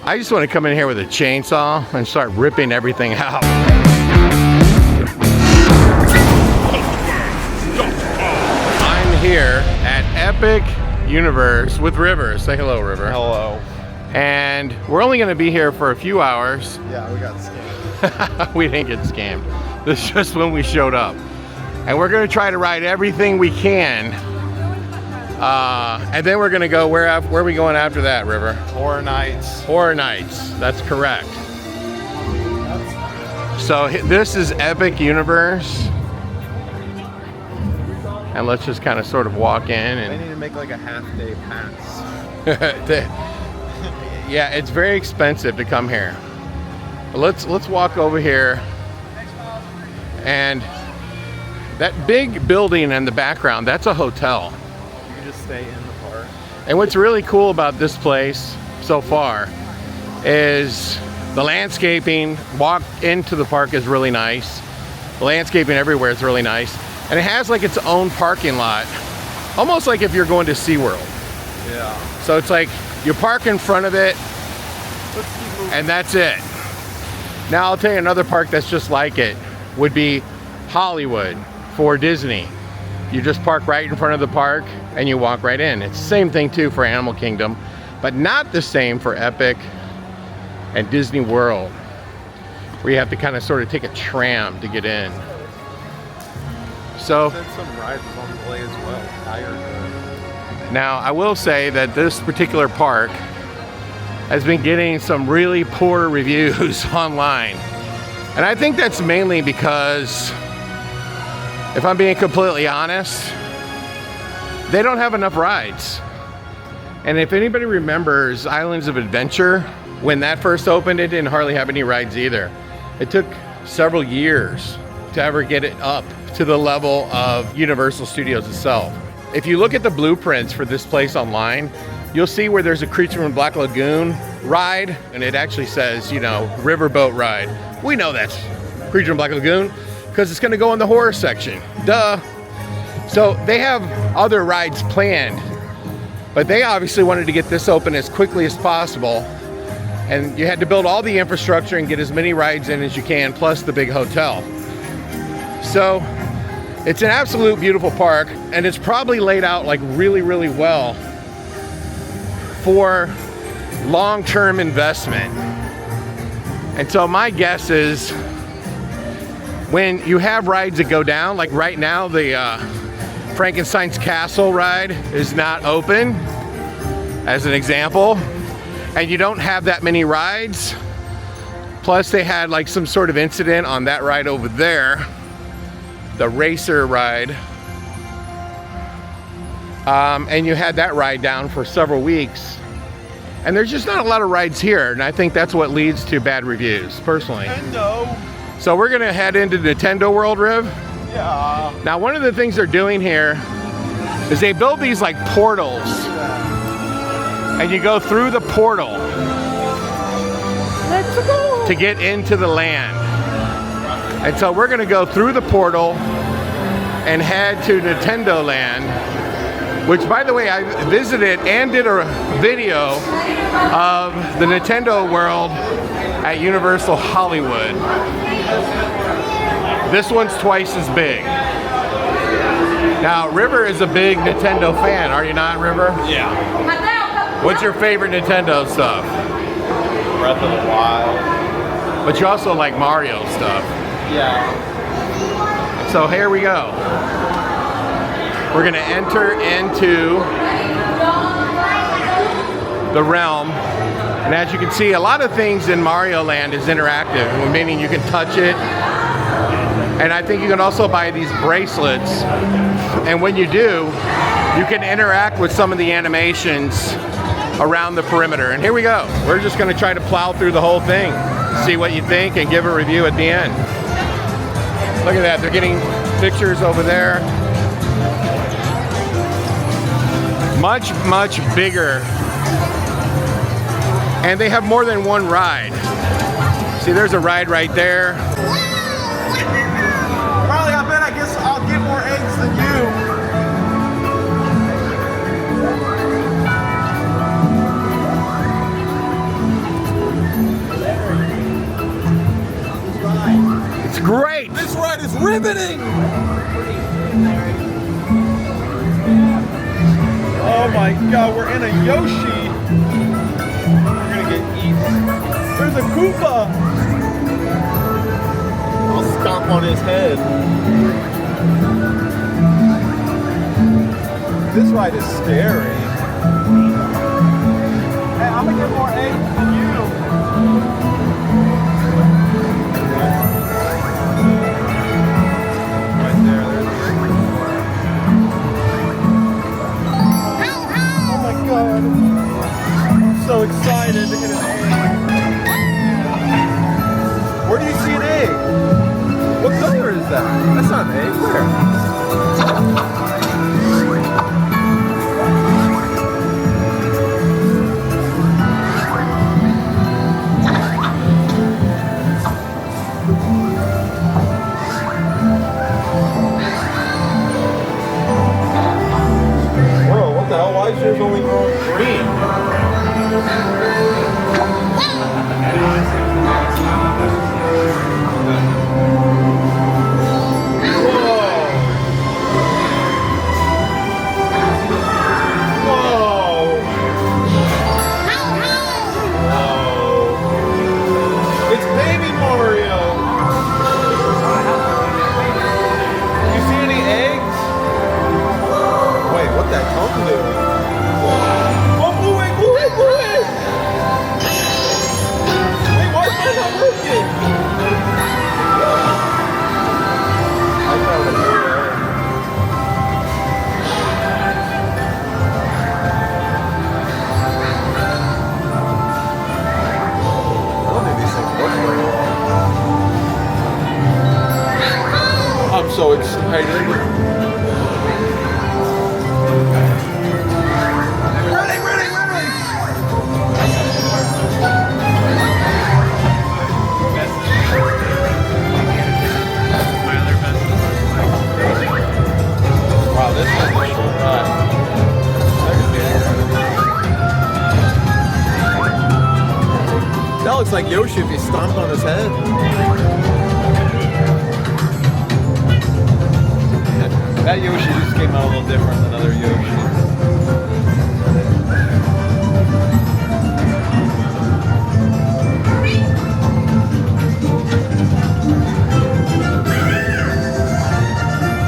I just want to come in here with a chainsaw and start ripping everything out. I'm here at Epic Universe with River. Say hello, River. Hello. And we're only going to be here for a few hours. Yeah, we got scammed. We didn't get scammed. This is just when we showed up. And we're going to try to ride everything we can. And then we're going to go, where are we going after that, River? Horror Nights. Horror Nights, that's correct. So this is Epic Universe. And let's just kind of sort of walk in. They And need to make like a half-day pass. yeah, it's very expensive to come here. But let's walk over here. And that big building in the background, that's a hotel. You can just stay in the park. And what's really cool about this place so far is the landscaping. Walk into the park is really nice. The landscaping everywhere is really nice. And it has like its own parking lot, almost like if you're going to SeaWorld. Yeah. So it's like you park in front of it and that's it. Now I'll tell you another park that's just like it would be Hollywood for Disney. You just park right in front of the park and you walk right in. It's the same thing too for Animal Kingdom, but not the same for Epic and Disney World, where you have to kind of sort of take a tram to get in. So some rides on the way as well. Now I will say that this particular park has been getting some really poor reviews online. And I think that's mainly because, if I'm being completely honest, they don't have enough rides. And if anybody remembers Islands of Adventure, when that first opened, it didn't hardly have any rides either. It took several years to ever get it up to the level of Universal Studios itself. If you look at the blueprints for this place online, you'll see where there's a Creature from Black Lagoon ride, and it actually says, you know, riverboat ride. We know that's Creature from Black Lagoon because it's going to go in the horror section. Duh. So they have other rides planned, but they obviously wanted to get this open as quickly as possible. And you had to build all the infrastructure and get as many rides in as you can, plus the big hotel. So it's an absolute beautiful park, and it's probably laid out like really, really well for long-term investment. And so my guess is when you have rides that go down, like right now the Frankenstein's Castle ride is not open, as an example, and you don't have that many rides, plus they had like some sort of incident on that ride over there, the racer ride, and you had that ride down for several weeks, and there's just not a lot of rides here, and I think that's what leads to bad reviews, personally. Nintendo. So we're gonna head into Nintendo World, Riv. Yeah. Now one of the things they're doing here is they build these like portals, and you go through the portal to get into the land. And so we're gonna go through the portal and head to Nintendo Land, which, by the way, I visited and did a video of the Nintendo World at Universal Hollywood. This one's twice as big. Now, River is a big Nintendo fan, are you not, River? Yeah. What's your favorite Nintendo stuff? Breath of the Wild. But you also like Mario stuff. Yeah. So here we go. We're gonna enter into the realm. And as you can see, a lot of things in Mario Land is interactive, meaning you can touch it. And I think you can also buy these bracelets. And when you do, you can interact with some of the animations around the perimeter. And here we go. We're just gonna try to plow through the whole thing, see what you think, and give a review at the end. Look at that, they're getting pictures over there. Much, much bigger. And they have more than one ride. See, there's a ride right there. Riley, I bet I guess I'll get more eggs than you. great. This ride is riveting. Oh my God, we're in a Yoshi. We're gonna get eaten. There's a Koopa. I'll stomp on his head. This ride is scary. Hey, I'm gonna get more eggs than you. Right there, there's the egg. Oh my God. I'm so excited to hit an egg. Where do you see an egg? What color is that? That's not an egg. Where? Whoa, what the hell? Why is yours only growing green? I'm so excited. Ready, ready, ready! Wow, this is a short ride. That looks like Yoshi if he stomped on his head. That Yoshi just came out a little different than other Yoshis.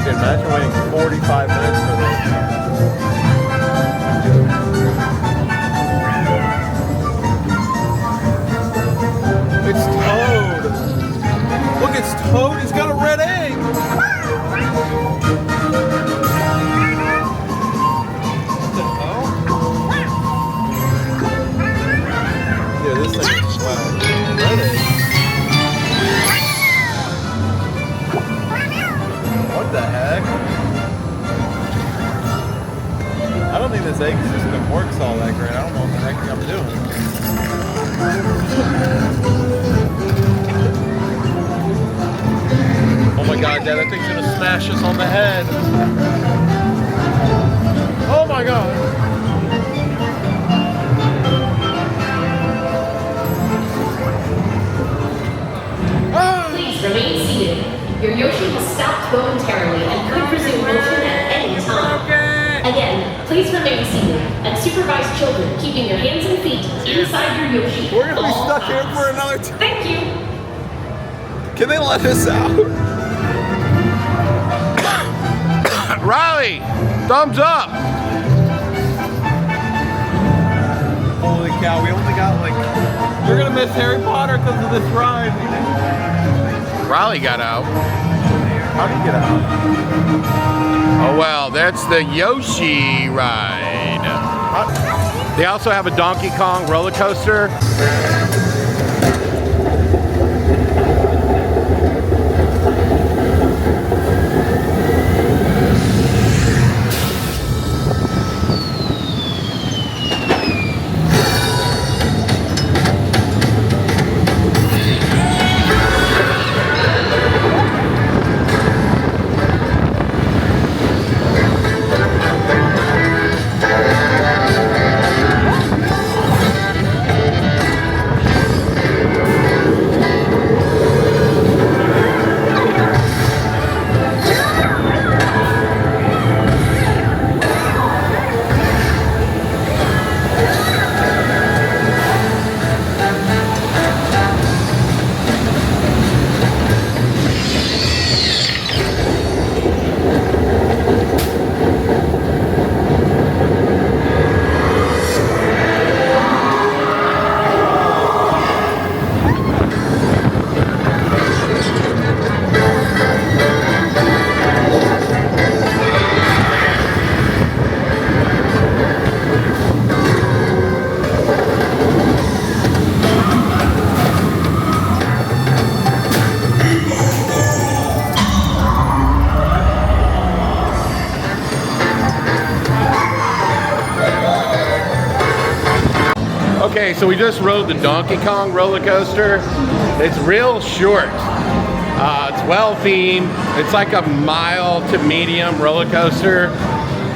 Dude, imagine waiting 45 minutes for this. It's Toad. Look, it's Toad. He's got a red egg. This thing is red egg. What the heck? I don't think this egg system works all that great. I don't know what the heck I'm doing. Oh my God, Dad, that thing's gonna smash us on the head. Oh my God. Remain seated. Your Yoshi has stopped momentarily and could resume motion at any time. Again, please remain seated and supervise children, keeping your hands and feet inside your Yoshi. We're gonna be stuck here for another time. Thank you. Can they let us out? Riley, thumbs up. Holy cow, we only got like... We're gonna miss Harry Potter because of this ride. Riley got out. How do you get out? Oh well, that's the Yoshi ride. They also have a Donkey Kong roller coaster. Okay, so we just rode the Donkey Kong roller coaster. It's real short. It's well themed. It's like a mild to medium roller coaster.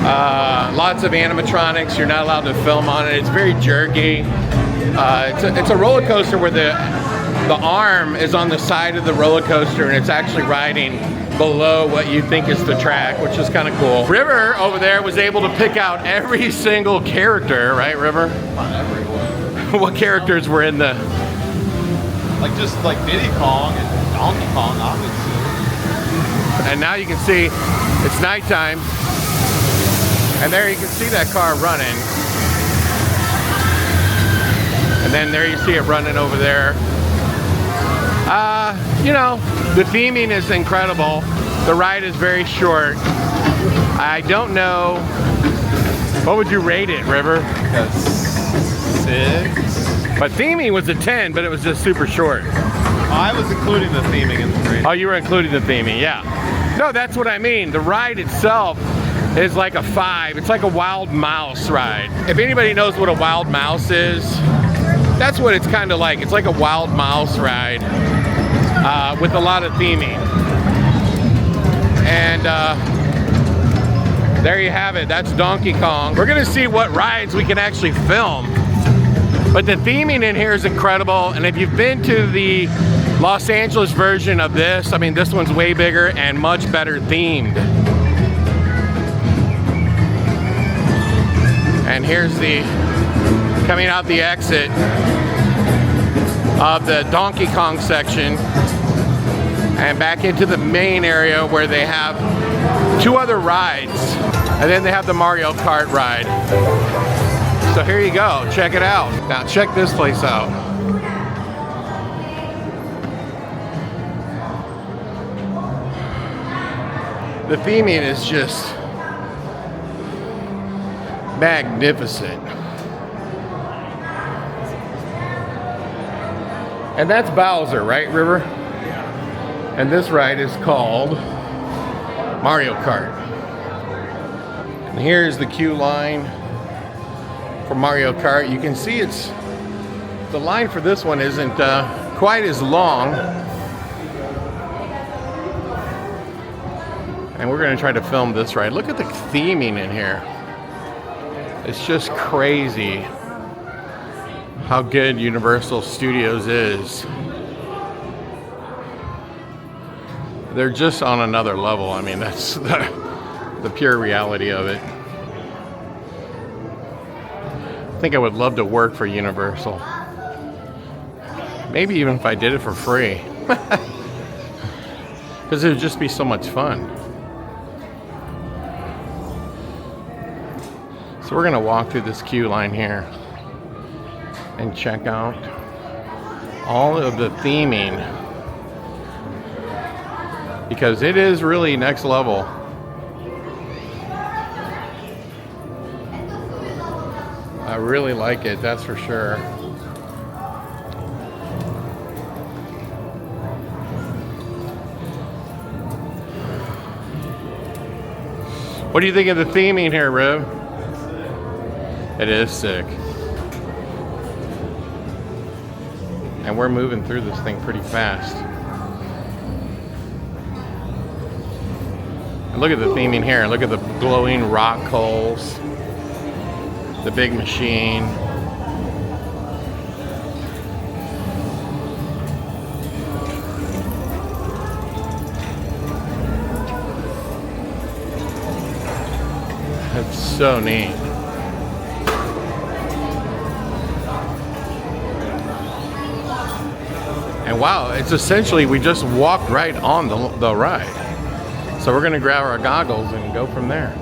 Lots of animatronics. You're not allowed to film on it. It's very jerky. It's a roller coaster where the arm is on the side of the roller coaster and it's actually riding below what you think is the track, which is kind of cool. River over there was able to pick out every single character, right, River? Not everyone. What characters were in the... Like just like Diddy Kong and Donkey Kong, obviously. And now you can see it's nighttime. And there you can see that car running. And then there you see it running over there. You know, the theming is incredible. The ride is very short. I don't know. What would you rate it, River? 6. But theming was a 10, but it was just super short. I was including the theming in the rating. Oh, you were including the theming, yeah. No, that's what I mean. The ride itself is like a 5. It's like a wild mouse ride. If anybody knows what a wild mouse is, that's what it's kind of like. It's like a wild mouse ride with a lot of theming. And there you have it. That's Donkey Kong. We're gonna see what rides we can actually film. But the theming in here is incredible. And if you've been to the Los Angeles version of this, I mean, this one's way bigger and much better themed. And here's the, coming out the exit of the Donkey Kong section and back into the main area where they have 2 other rides. And then they have the Mario Kart ride. So here you go, check it out. Now check this place out. The theming is just magnificent. And that's Bowser, right, River? And this ride is called Mario Kart. And here's the queue line for Mario Kart. You can see it's, the line for this one isn't quite as long. And we're gonna try to film this ride. Look at the theming in here. It's just crazy how good Universal Studios is. They're just on another level. I mean, that's the pure reality of it. I think I would love to work for Universal. Maybe even if I did it for free. Because it would just be so much fun. So we're gonna walk through this queue line here and check out all of the theming, because it is really next level. I really like it, that's for sure. What do you think of the theming here, Rib? It is sick. And we're moving through this thing pretty fast. And look at the theming here. Look at the glowing rock coals. The big machine. That's so neat. And wow, it's essentially, we just walked right on the ride. So we're gonna grab our goggles and go from there.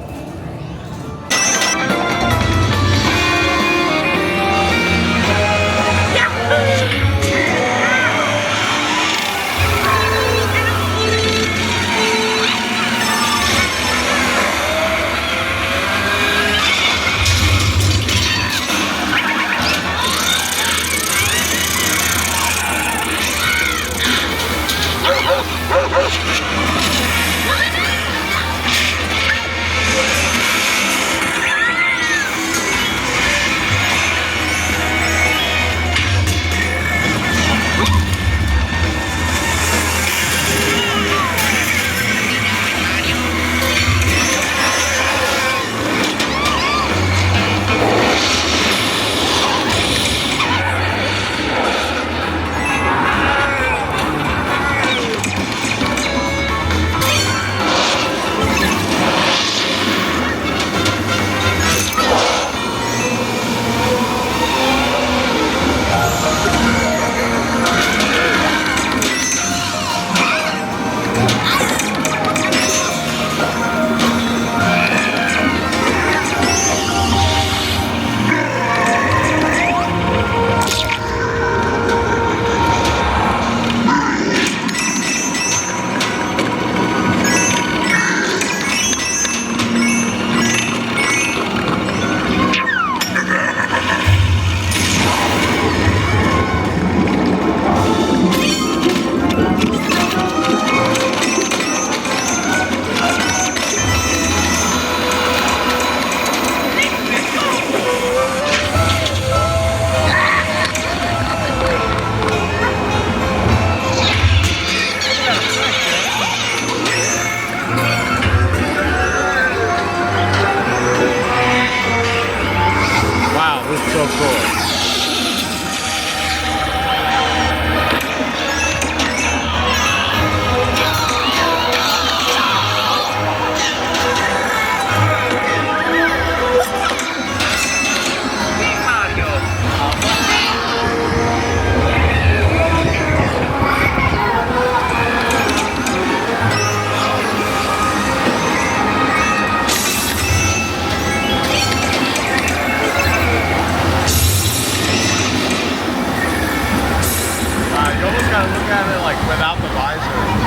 You almost gotta look at it like without the visor.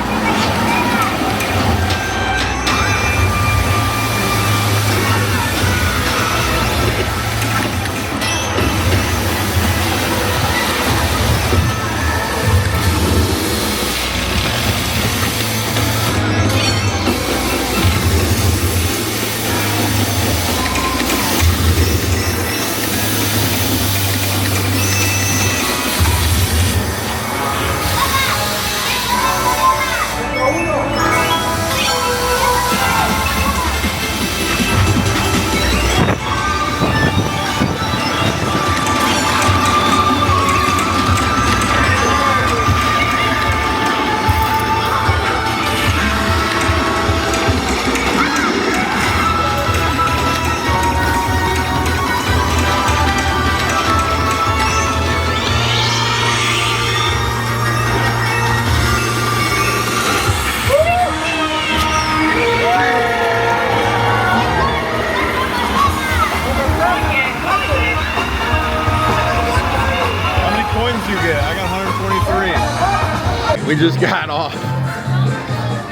We just got off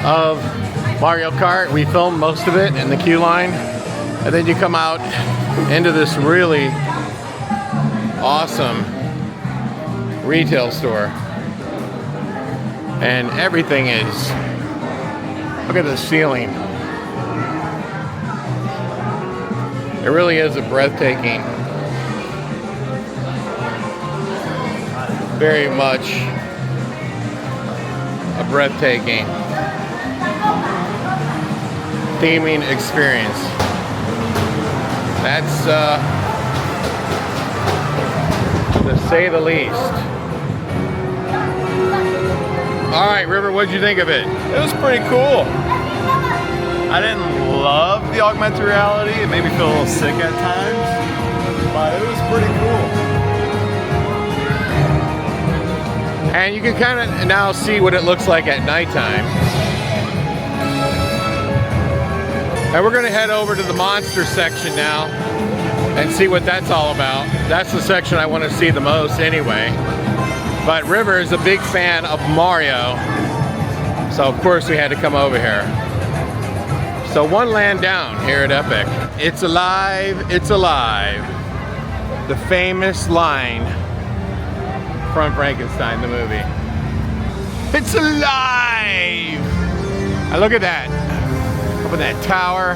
of Mario Kart. We filmed most of it in the queue line. And then you come out into this really awesome retail store. And everything is, look at the ceiling. It really is a breathtaking, very much a breathtaking theming experience. That's to say the least. All right, River, what'd you think of it? It was pretty cool. I didn't love the augmented reality. It made me feel a little sick at times, but it was pretty cool. And you can kind of now see what it looks like at nighttime. And we're gonna head over to the monster section now and see what that's all about. That's the section I want to see the most anyway. But River is a big fan of Mario, so of course we had to come over here. So one land down here at Epic. It's alive, it's alive. The famous line from Frankenstein, the movie. It's alive! And look at that. Up in that tower.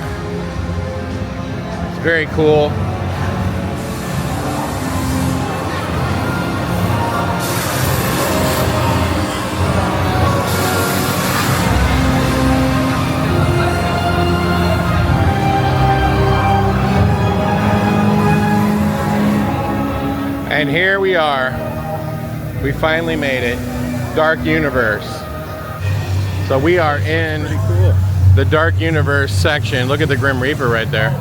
It's very cool. And here we are. We finally made it. Dark Universe. So we are in the Dark Universe section. Look at the Grim Reaper right there.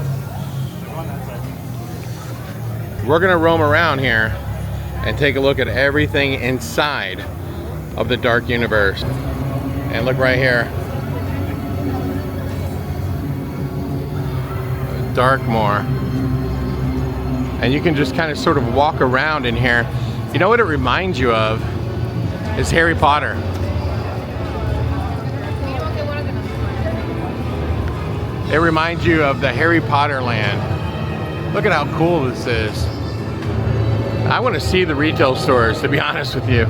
We're gonna roam around here and take a look at everything inside of the Dark Universe. And look right here. Darkmoor. And you can just kind of sort of walk around in here. You know what it reminds you of is Harry Potter. It reminds you of the Harry Potter land. Look at how cool this is. I want to see the retail stores, to be honest with you.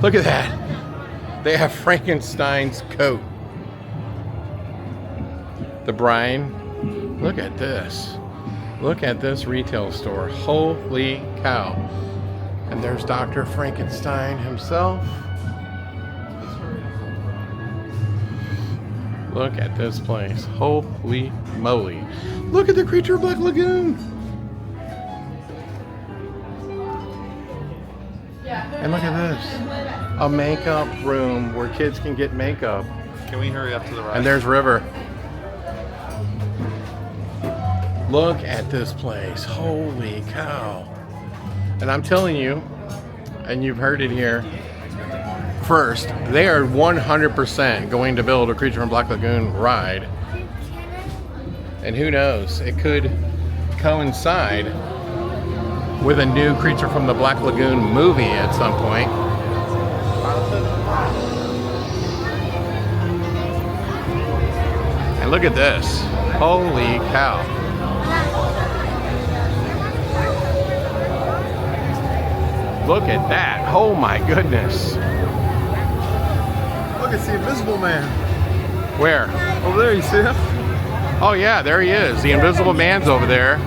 Look at that. They have Frankenstein's coat. The brine. Look at this. Look at this retail store. Holy cow. And there's Dr. Frankenstein himself. Look at this place. Holy moly. Look at the Creature Black Lagoon. And look at this. A makeup room where kids can get makeup. Can we hurry up to the right? And there's River. Look at this place. Holy cow. And I'm telling you, and you've heard it here first, they are 100% going to build a Creature from Black Lagoon ride. And who knows, it could coincide with a new Creature from the Black Lagoon movie at some point. And look at this. Holy cow. Look at that. Oh my goodness. Look, it's the Invisible Man. Where? Over there, you see him? Oh yeah, there he is. The Invisible Man's over there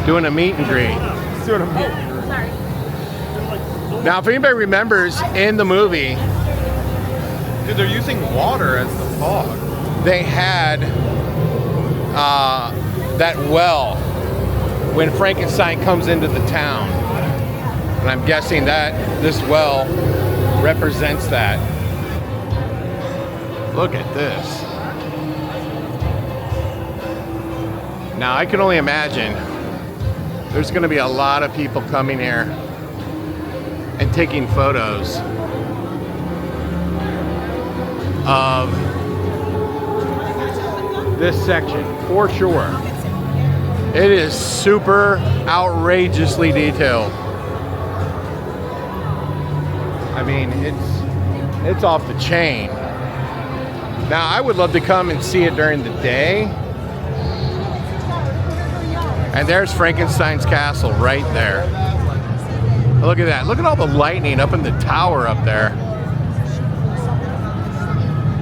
doing a meet and greet. He's doing a meet and greet. Now, if anybody remembers in the movie, Dude, they're using water as the fog. they had that well when Frankenstein comes into the town. And I'm guessing that this well represents that. Look at this. Now, I can only imagine there's going to be a lot of people coming here and taking photos of this section for sure. It is super outrageously detailed. I mean, it's off the chain. Now, I would love to come and see it during the day. And there's Frankenstein's castle right there. Look at that. Look at all the lightning up in the tower up there.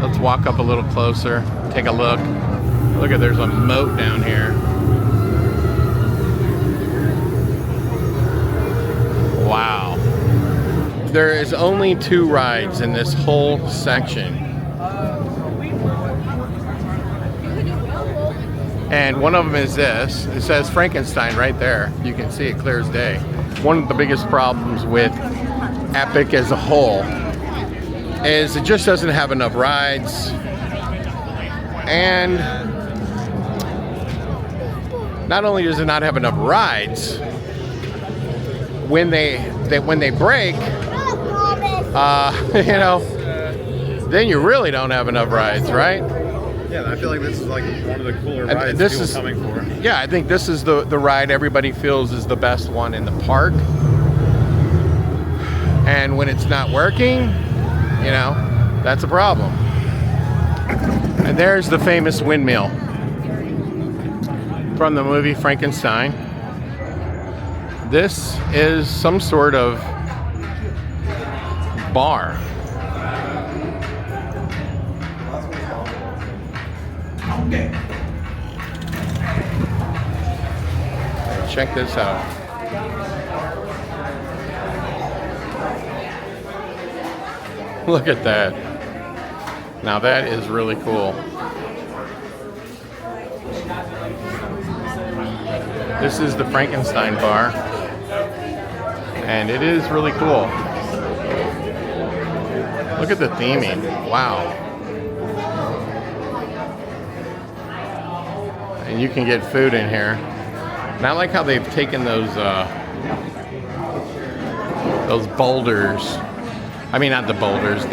Let's walk up a little closer, take a look. Look at, there's a moat down here. Wow. There is only 2 rides in this whole section. And one of them is this. It says Frankenstein right there. You can see it clear as day. One of the biggest problems with Epic as a whole is it just doesn't have enough rides. And not only does it not have enough rides, when they break, you know, then you really don't have enough rides, right? Yeah, I feel like this is like one of the cooler And rides this people is coming for. Yeah, I think this is the ride everybody feels is the best one in the park. And when it's not working, you know, that's a problem. And there's the famous windmill from the movie Frankenstein. This is some sort of bar. Check this out. Look at that. Now that is really cool. This is the Frankenstein bar. And it is really cool. Look at the theming. Wow. And you can get food in here. And I like how they've taken those boulders. I mean, not the boulders,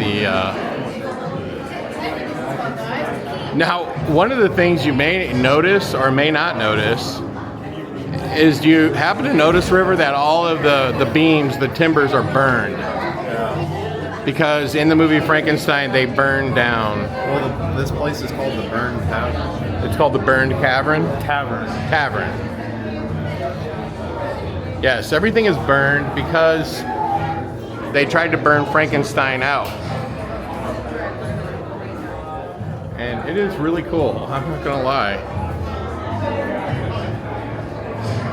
Now, one of the things you may notice or may not notice is, do you happen to notice, River, that all of the beams, the timbers are burned? Because in the movie Frankenstein, they burned down. Well, this place is called the Burned Tavern. It's called the Burned Cavern? Tavern. Yes, everything is burned because they tried to burn Frankenstein out. And it is really cool, I'm not gonna lie.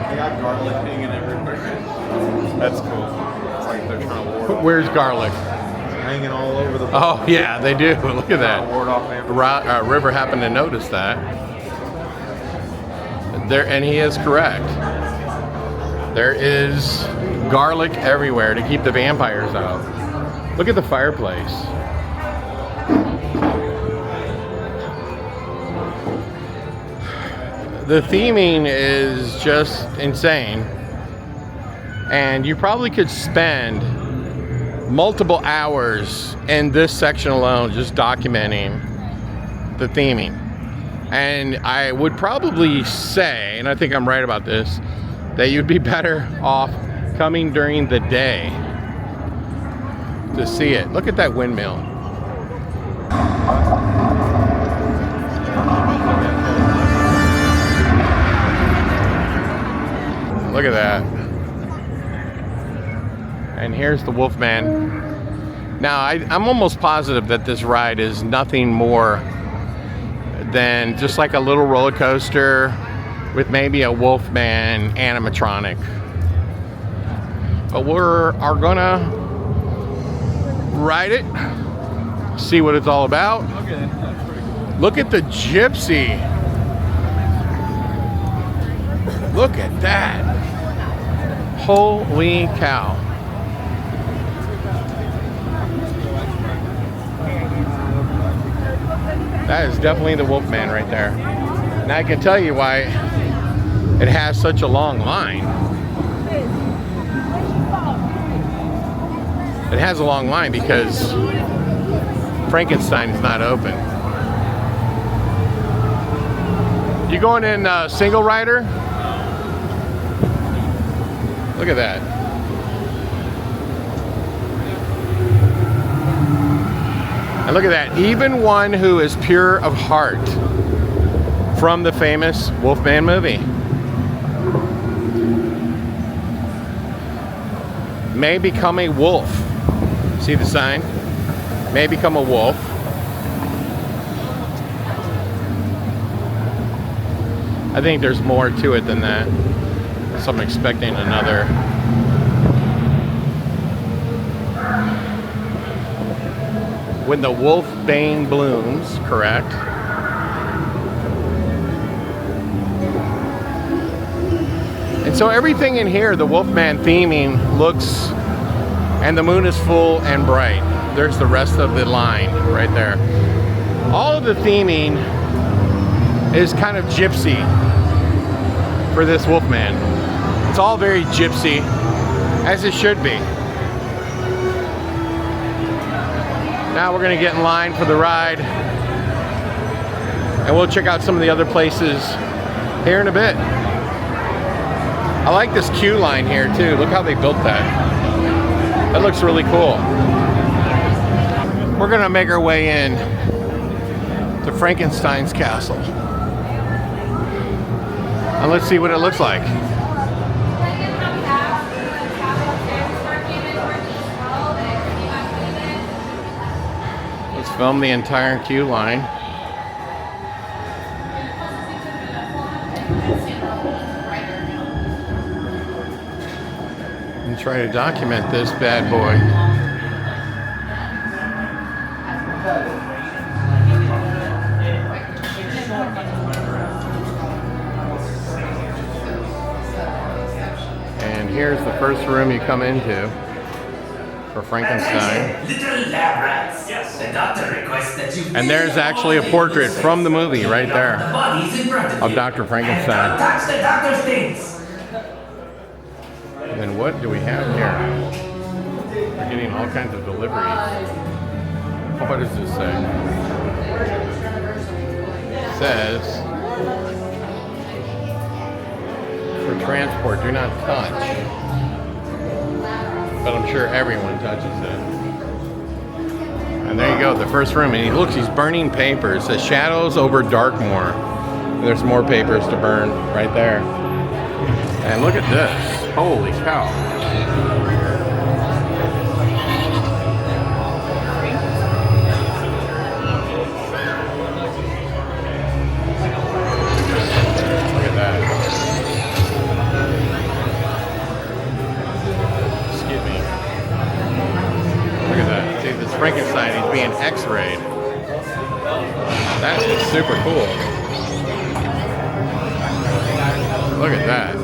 They got garlic hanging everywhere. That's cool. It's like they're trying to ward off. Where's garlic? Hanging all over the place. Oh yeah, they do. Look at that. Ward off everything. River happened to notice that. There, and he is correct. There is garlic everywhere to keep the vampires out. Look at the fireplace. The theming is just insane. And you probably could spend multiple hours in this section alone just documenting the theming. And I would probably say, and I think I'm right about this, that you'd be better off coming during the day to see it. Look at that windmill. Look at that. And here's the Wolfman. Now, I'm almost positive that this ride is nothing more than just like a little roller coaster with maybe a Wolfman animatronic. But we're gonna ride it, see what it's all about. Look at the gypsy. Look at that. Holy cow. That is definitely the Wolfman right there. And I can tell you why it has such a long line. It has a long line because Frankenstein is not open. You going in single rider? Look at that. And look at that. Even one who is pure of heart from the famous Wolfman movie may become a wolf. See the sign? May become a wolf. I think there's more to it than that. So I'm expecting another. When the wolf bane blooms, correct? And so everything in here, the Wolfman theming looks, and the moon is full and bright. There's the rest of the line right there. All of the theming is kind of gypsy for this Wolfman. It's all very gypsy, as it should be. Now we're gonna get in line for the ride, and we'll check out some of the other places here in a bit. I like this queue line here too. Look how they built that. That looks really cool. We're gonna make our way in to Frankenstein's castle. And let's see what it looks like. Let's film the entire queue line. And try to document this bad boy. And here's the first room you come into for Frankenstein. Little lab rats. Yes. The doctor requests that you. And there's actually a portrait from the movie right there The bodies in front of you. Dr. Frankenstein. And don't touch the doctor's things. And then what do we have here? We're getting all kinds of deliveries. What does this say? It says, for transport, do not touch. But I'm sure everyone touches it. And there you go, the first room. And he looks, he's burning papers. It says shadows over Darkmoor. And there's more papers to burn right there. And look at this. Holy cow. Look at that. Excuse me. Look at that. See, this Frankenstein, he's being x-rayed. That's super cool. Look at that.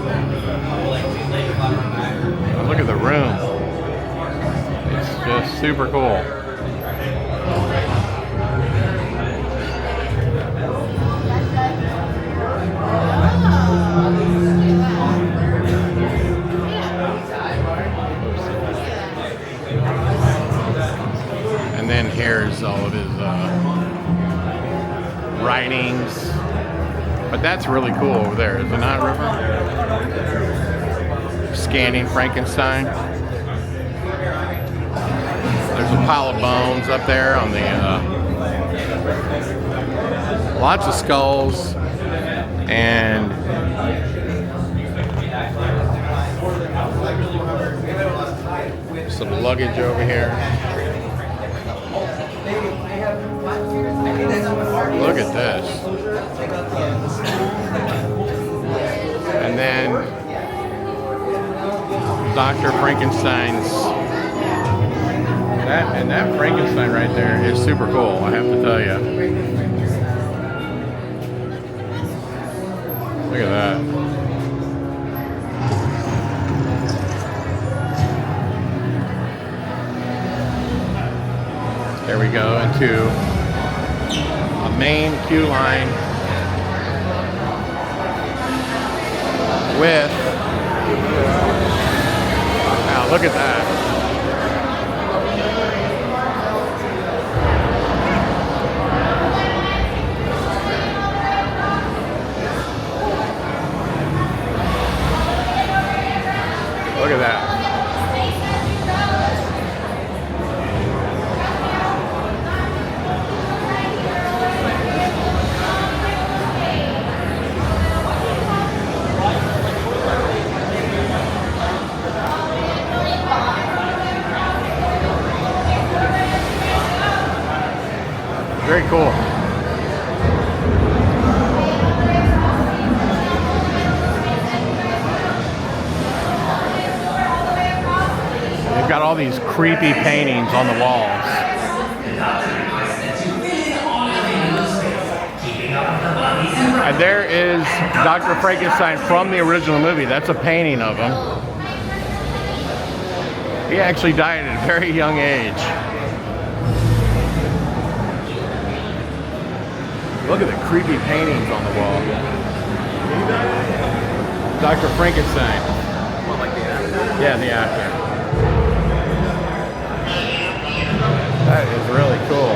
Look at the room. It's just super cool. And then here's all of his writings. But that's really cool over there, is it not, River? scanning Frankenstein. There's a pile of bones up there on the, lots of skulls, and some luggage over here. Look at this. And then Dr. Frankenstein's, that Frankenstein right there is super cool, I have to tell you. Look at that. There we go into a main queue line with, wow, look at that. Look at that. Very cool. They've got all these creepy paintings on the walls. And there is Dr. Frankenstein from the original movie. That's a painting of him. He actually died at a very young age. Look at the creepy paintings on the wall. Dr. Frankenstein. Yeah, the actor. That is really cool.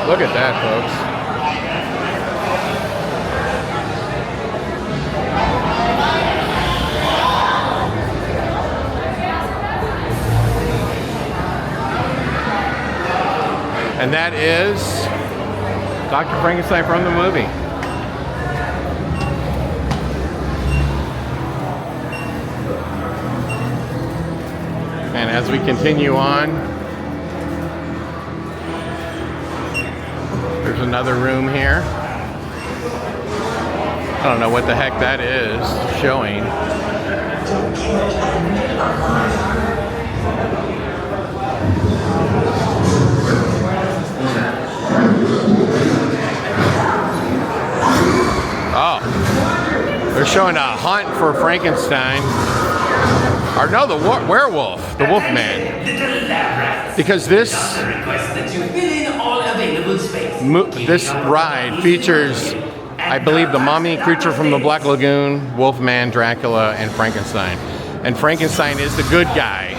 Look at that, folks. And that is Dr. Frankenstein from the movie. And as we continue on, there's another room here. I don't know what the heck that is showing. Oh, they're showing a hunt for Frankenstein. Or no, the werewolf, the Wolfman. Because this ride features, I believe, the mummy, creature from the Black Lagoon, Wolfman, Dracula, and Frankenstein. And Frankenstein is the good guy.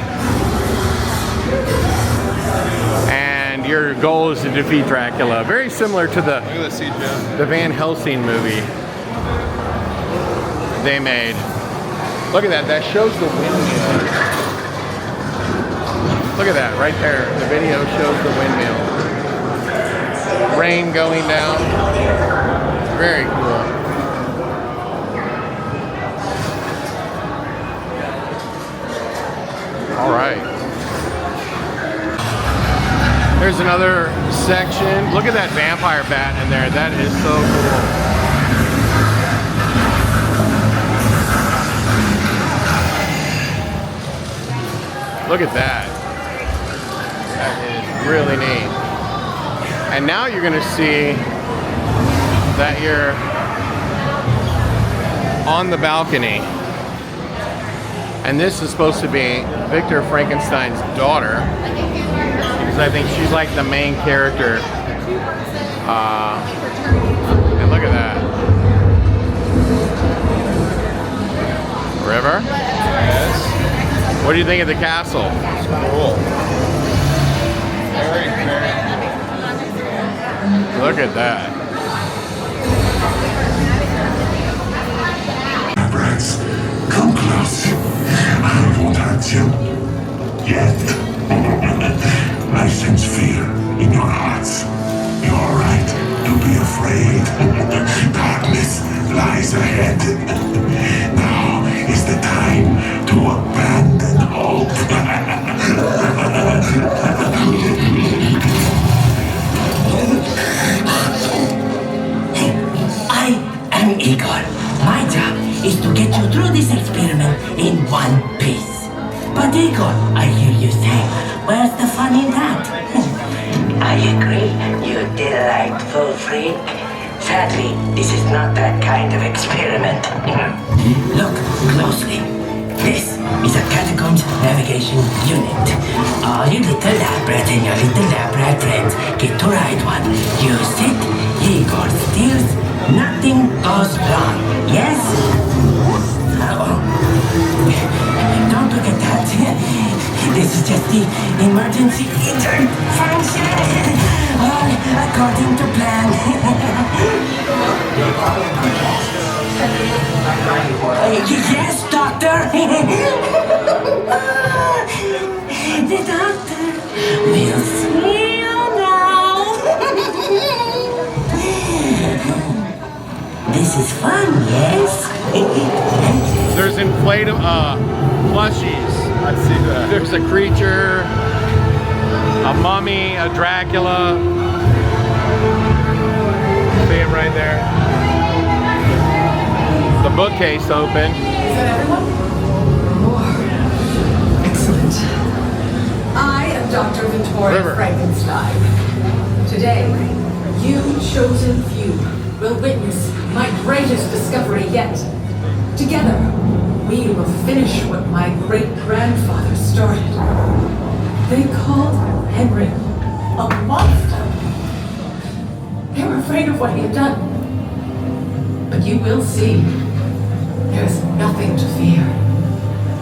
And your goal is to defeat Dracula. Very similar to the Van Helsing movie they made. Look at that, that shows the windmill. Look at that, right there. The video shows the windmill. Rain going down. Very cool. All right. There's another section. Look at that vampire bat in there. That is so cool. Look at that. That is really neat. And now you're going to see that you're on the balcony. And this is supposed to be Victor Frankenstein's daughter. Because I think she's like the main character. And look at that. River? Yes. What do you think of the castle? It's cool. Very, very cool. Look at that. hurts you? Yet. I sense fear in your hearts. You're right. Don't be afraid. Darkness lies ahead. Now is the time to abandon hope. I am Igor. My job is to get you through this experiment in one piece. But Igor, I hear you say, where's the fun in that? I agree, you delightful freak. Sadly, this is not that kind of experiment. Look closely. This is a catacombs navigation unit. All you little lab rats and your little lab rat friends get to ride one. You sit, Igor steers, nothing goes wrong. Yes? Don't look at that. This is just the emergency intern function. All according to plan. Yes, doctor. The doctor will see you now. This is fun, yes? There's inflatable plushies. I see that. There's a creature, a mummy, a Dracula. See him right there. The bookcase open. Is that everyone? Excellent. I am Dr. Victoria River. Frankenstein. Today, you chosen few will witness my greatest discovery yet. Together, we will finish what my great-grandfather started. They called Henry a monster. They were afraid of what he had done. But you will see. There's nothing to fear.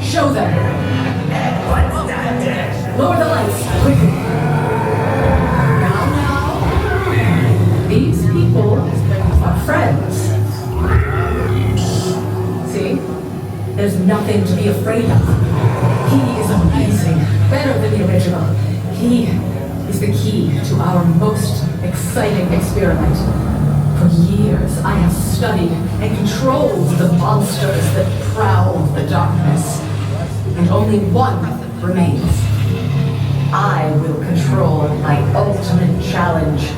Show them. Lower the lights, quickly. Now. These people are friends. See? There's nothing to be afraid of. He is amazing. Better than the original. He is the key to our most exciting experiment. For years, I have studied and controlled the monsters that prowl the darkness. And only one remains. I will control my ultimate challenge.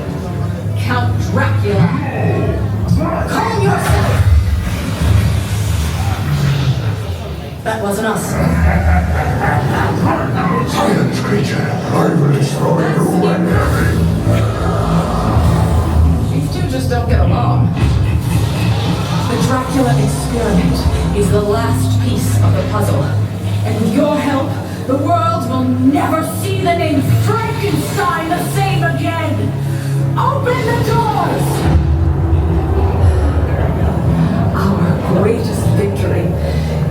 Count Dracula. Calm yourself! That wasn't us. Silence, creature. I will destroy you and everything. These two just don't get along. The Dracula experiment is the last piece of the puzzle. And with your help, the world will never see the name Frankenstein the same again. Open the doors! Our greatest victory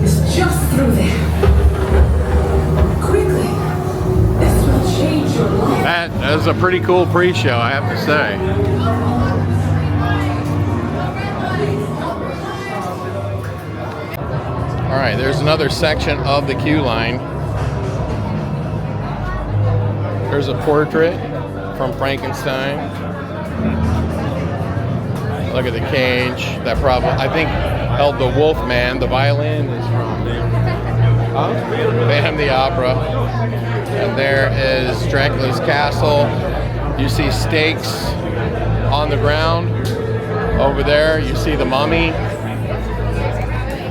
is just through there. Quickly, this will change your life. That was a pretty cool pre-show, I have to say. All right, there's another section of the queue line. There's a portrait from Frankenstein. Look at the cage. That probably, I think, held the Wolfman. The violin is from Phantom of the Opera. And there is Dracula's castle. You see stakes on the ground. Over there, you see the mummy.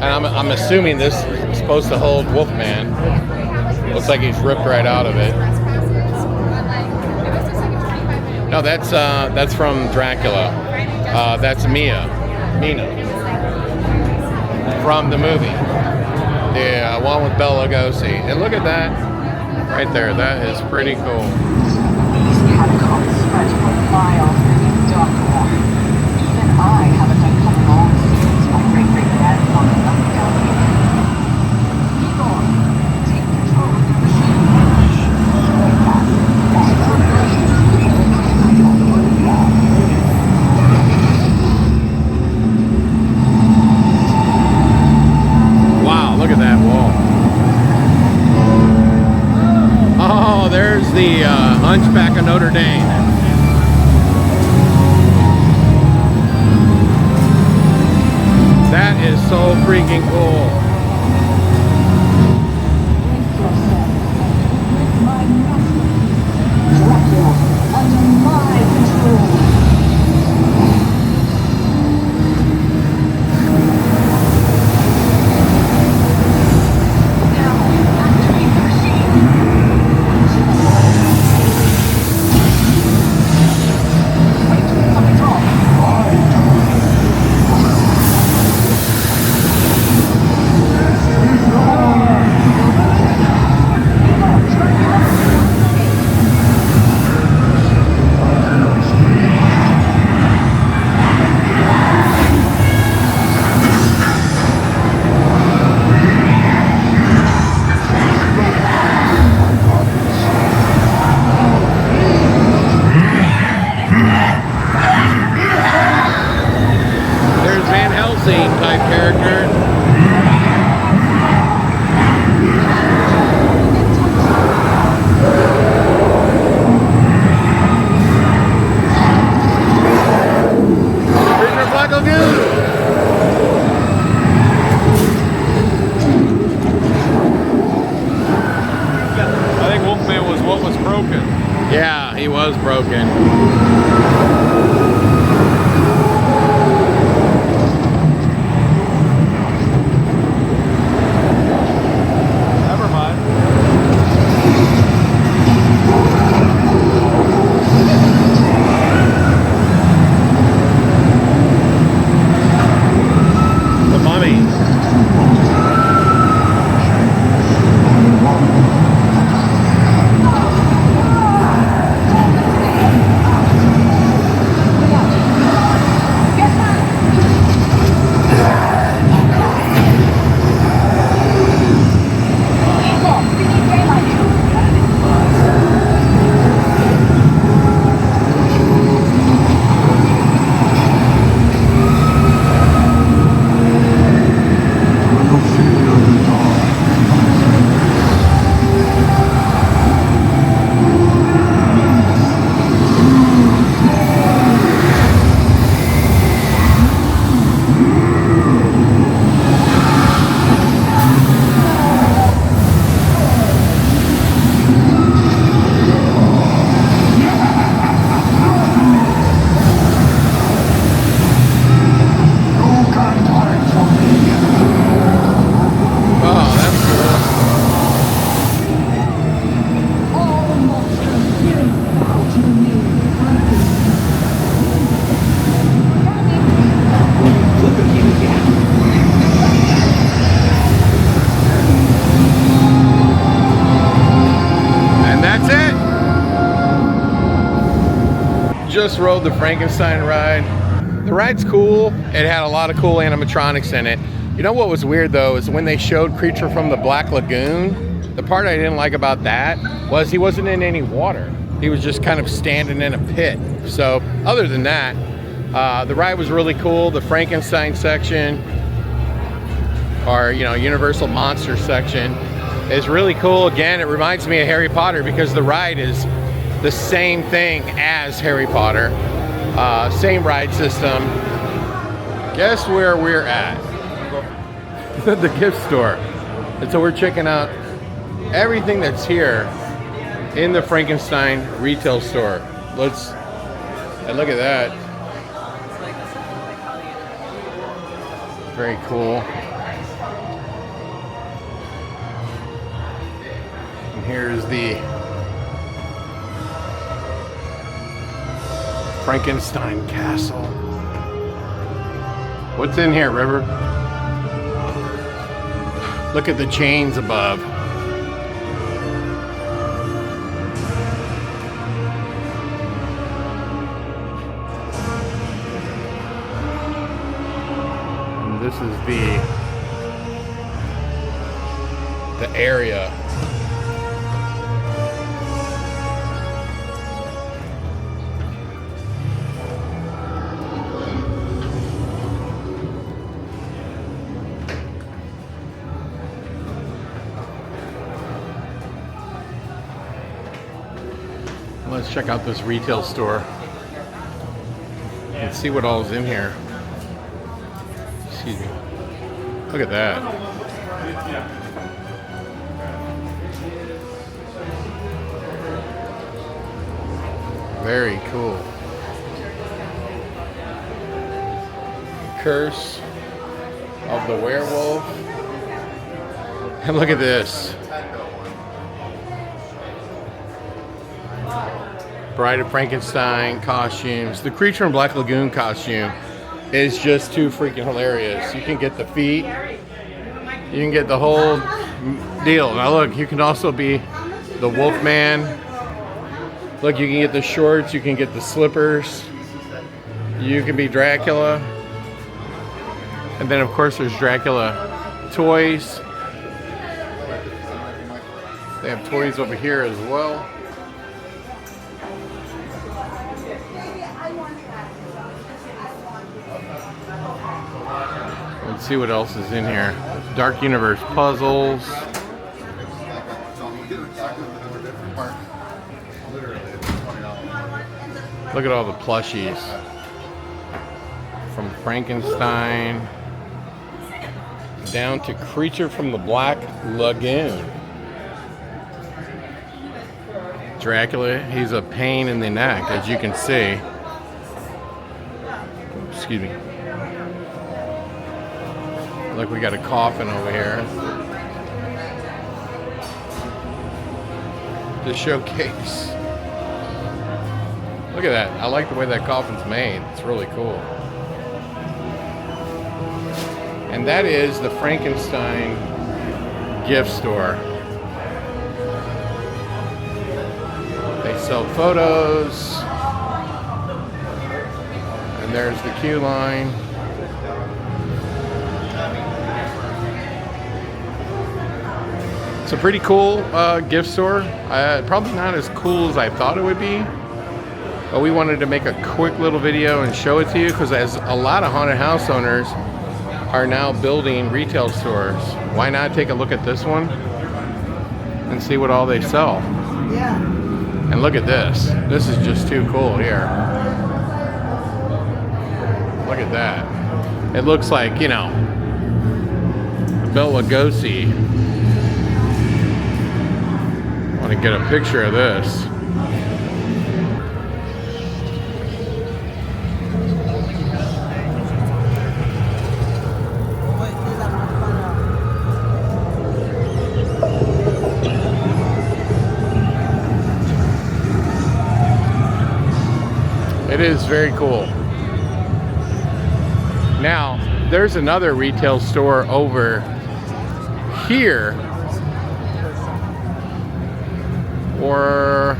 And I'm assuming this is supposed to hold Wolfman. Looks like he's ripped right out of it. No, that's from Dracula. That's Mina, from the movie. The one with Bela Lugosi. And look at that right there. That is pretty cool. These catacombs stretch for miles beneath dark water. Even I haven't uncovered all the secrets my great-great-grandfather left down here. Igor, take control of the machine. Wow, look at that wall. the Hunchback of Notre Dame. That is so freaking cool. Under my control. type character. Prisoner of Black Lagoon. I think Wolfman was what was broken. Yeah, he was broken. Never mind. The Mummy. Just rode the Frankenstein ride. The ride's cool. It had a lot of cool animatronics in it. You know what was weird though is when they showed Creature from the Black Lagoon, the part I didn't like about that was he wasn't in any water. He was just kind of standing in a pit. So other than that, the ride was really cool. The Frankenstein section, or Universal Monster section, is really cool. Again, it reminds me of Harry Potter because the ride is the same thing as Harry Potter. Same ride system. Guess where we're at? The gift store. And so we're checking out everything that's here in the Frankenstein retail store. And look at that. Very cool. And here's the Frankenstein castle. What's in here, River? Look at the chains above. And this is the area. Let's check out this retail store. Let's see what all is in here. Excuse me. Look at that. Very cool. Curse of the Werewolf. And look at this. Bride of Frankenstein costumes. The Creature in Black Lagoon costume is just too freaking hilarious. You can get the feet. You can get the whole deal. Now look, you can also be the Wolfman. Look, you can get the shorts. You can get the slippers. You can be Dracula. And then of course there's Dracula toys. They have toys over here as well. Let's see what else is in here. Dark Universe puzzles. Look at all the plushies. From Frankenstein down to Creature from the Black Lagoon. Dracula, he's a pain in the neck, as you can see. Excuse me. Look, we got a coffin over here. The showcase. Look at that. I like the way that coffin's made. It's really cool. And that is the Frankenstein gift store. They sell photos. And there's the queue line. It's a pretty cool gift store. Probably not as cool as I thought it would be. But we wanted to make a quick little video and show it to you because as a lot of haunted house owners are now building retail stores, why not take a look at this one and see what all they sell? Yeah. And look at this. This is just too cool here. Look at that. It looks like, you know, Bela Lugosi. I want to get a picture of this. It is very cool. Now, there's another retail store over here. Or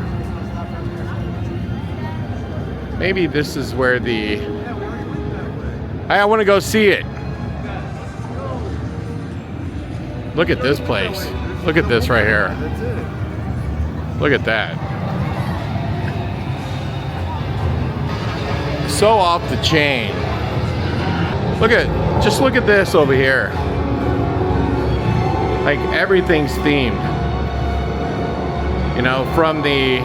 maybe this is where the... I want to go see it. Look at this place. Look at this right here. Look at that. So off the chain. Just look at this over here. Like everything's themed. You know, from the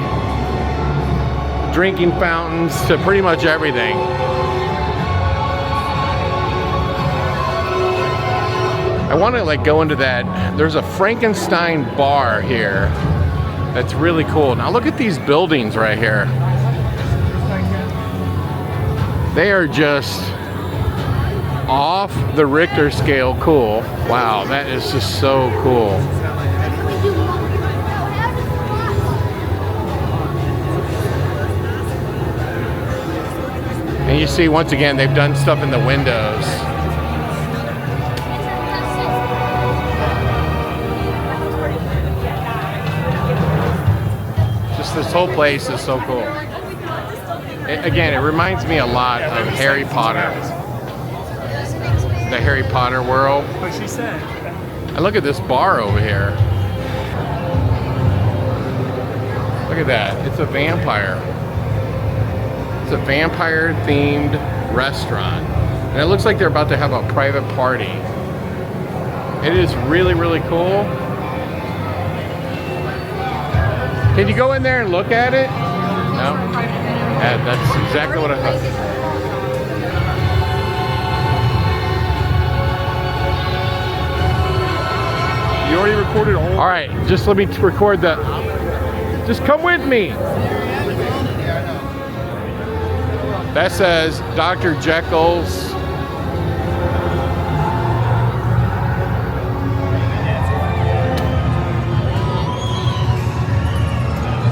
drinking fountains to pretty much everything. I want to like go into that. There's a Frankenstein bar here. That's really cool. Now look at these buildings right here. They are just off the Richter scale cool. Wow, that is just so cool. And you see, once again, they've done stuff in the windows. Just this whole place is so cool. Again, it reminds me a lot of Harry Potter. The Harry Potter world. What she said. And look at this bar over here. Look at that. It's a vampire. It's a vampire themed restaurant. And it looks like they're about to have a private party. It is really, really cool. Can you go in there and look at it? Yeah, that's exactly what I thought. You already recorded all. All right, just let me record the. Just come with me. That says Dr. Jekyll's.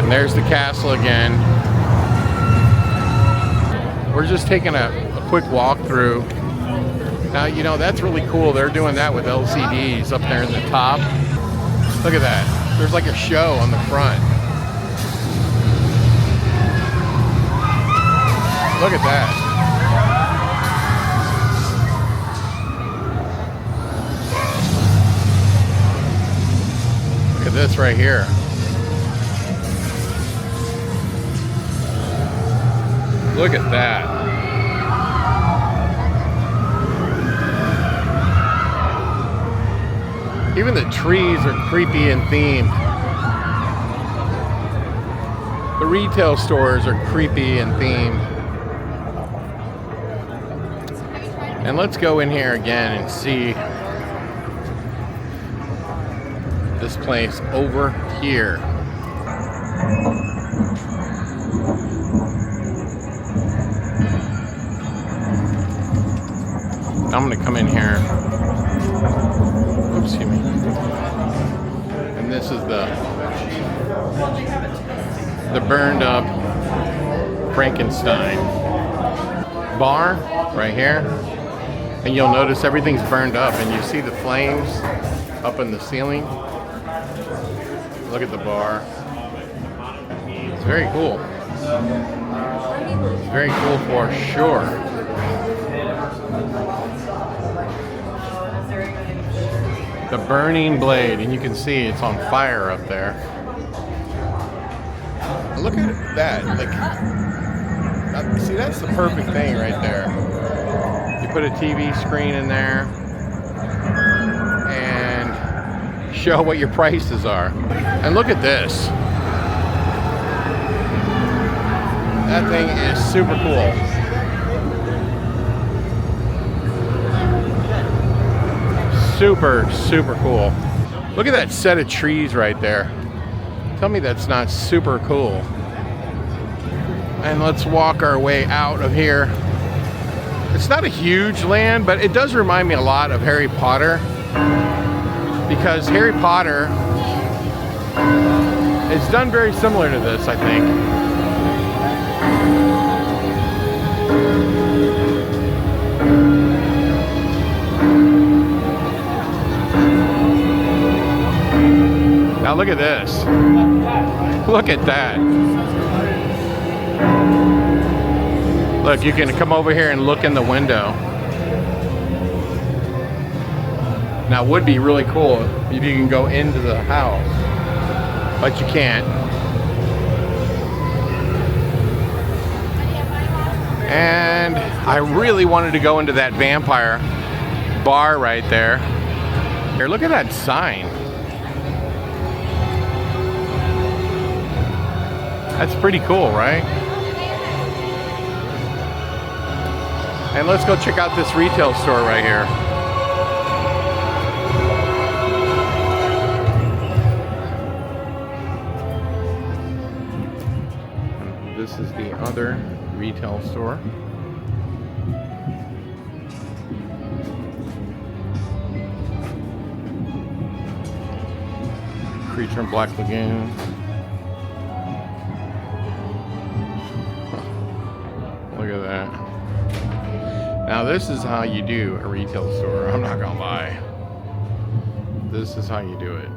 And there's the castle again. We're just taking a quick walk through. Now, you know, that's really cool. They're doing that with LCDs up there in the top. Look at that. There's like a show on the front. Look at that. Look at this right here. Look at that. Even the trees are creepy and themed. The retail stores are creepy and themed. And let's go in here again and see this place over here. I'm gonna come in here. Oops, excuse me. And this is the burned up Frankenstein bar right here. And you'll notice everything's burned up and you see the flames up in the ceiling. Look at the bar. It's very cool. It's very cool for sure. The burning blade, and you can see it's on fire up there. Look at that. Like, see, that's the perfect thing right there. You put a TV screen in there and show what your prices are. And look at this. That thing is super cool. Super, super cool. Look at that set of trees right there. Tell me that's not super cool. And let's walk our way out of here. It's not a huge land, but it does remind me a lot of Harry Potter. Because Harry Potter is done very similar to this, I think. Now look at this. Look at that. Look, you can come over here and look in the window. Now it would be really cool if you can go into the house, but you can't. And I really wanted to go into that vampire bar right there. Here, look at that sign. That's pretty cool, right? And let's go check out this retail store right here. This is the other retail store. Creature in Black Lagoon. Look at that. Now this is how you do a retail store. I'm not gonna lie. This is how you do it.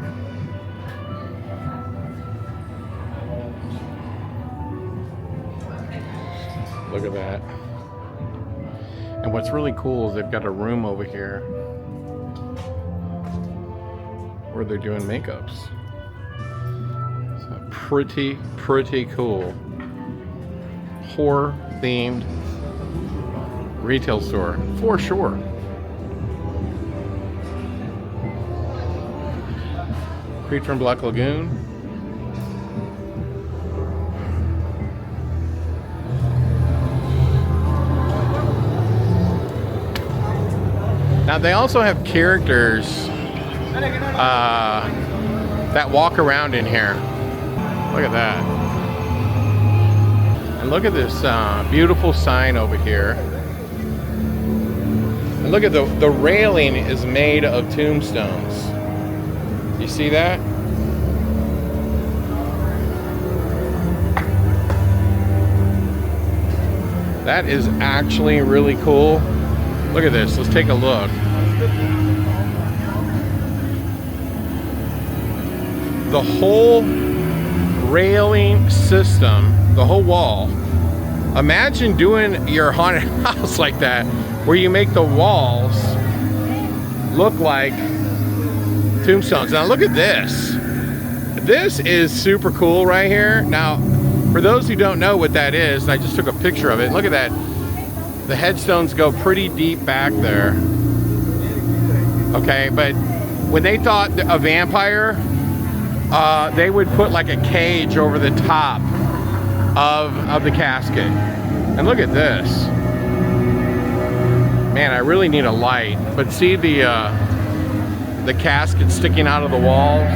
Look at that. And what's really cool is they've got a room over here where they're doing makeups. So pretty cool. Horror themed retail store for sure. Creature in Black Lagoon. Now they also have characters that walk around in here. Look at that. And look at this beautiful sign over here. And look at the railing is made of tombstones. You see that? That is actually really cool. Look at this. Let's take a look. The whole railing system, the whole wall. Imagine doing your haunted house like that, where you make the walls look like tombstones. Now look at this. This is super cool right here. Now, for those who don't know what that is, and I just took a picture of it, look at that. The headstones go pretty deep back there. Okay, but when they thought a vampire, they would put like a cage over the top of the casket. And look at this. Man, I really need a light. But see the casket sticking out of the walls?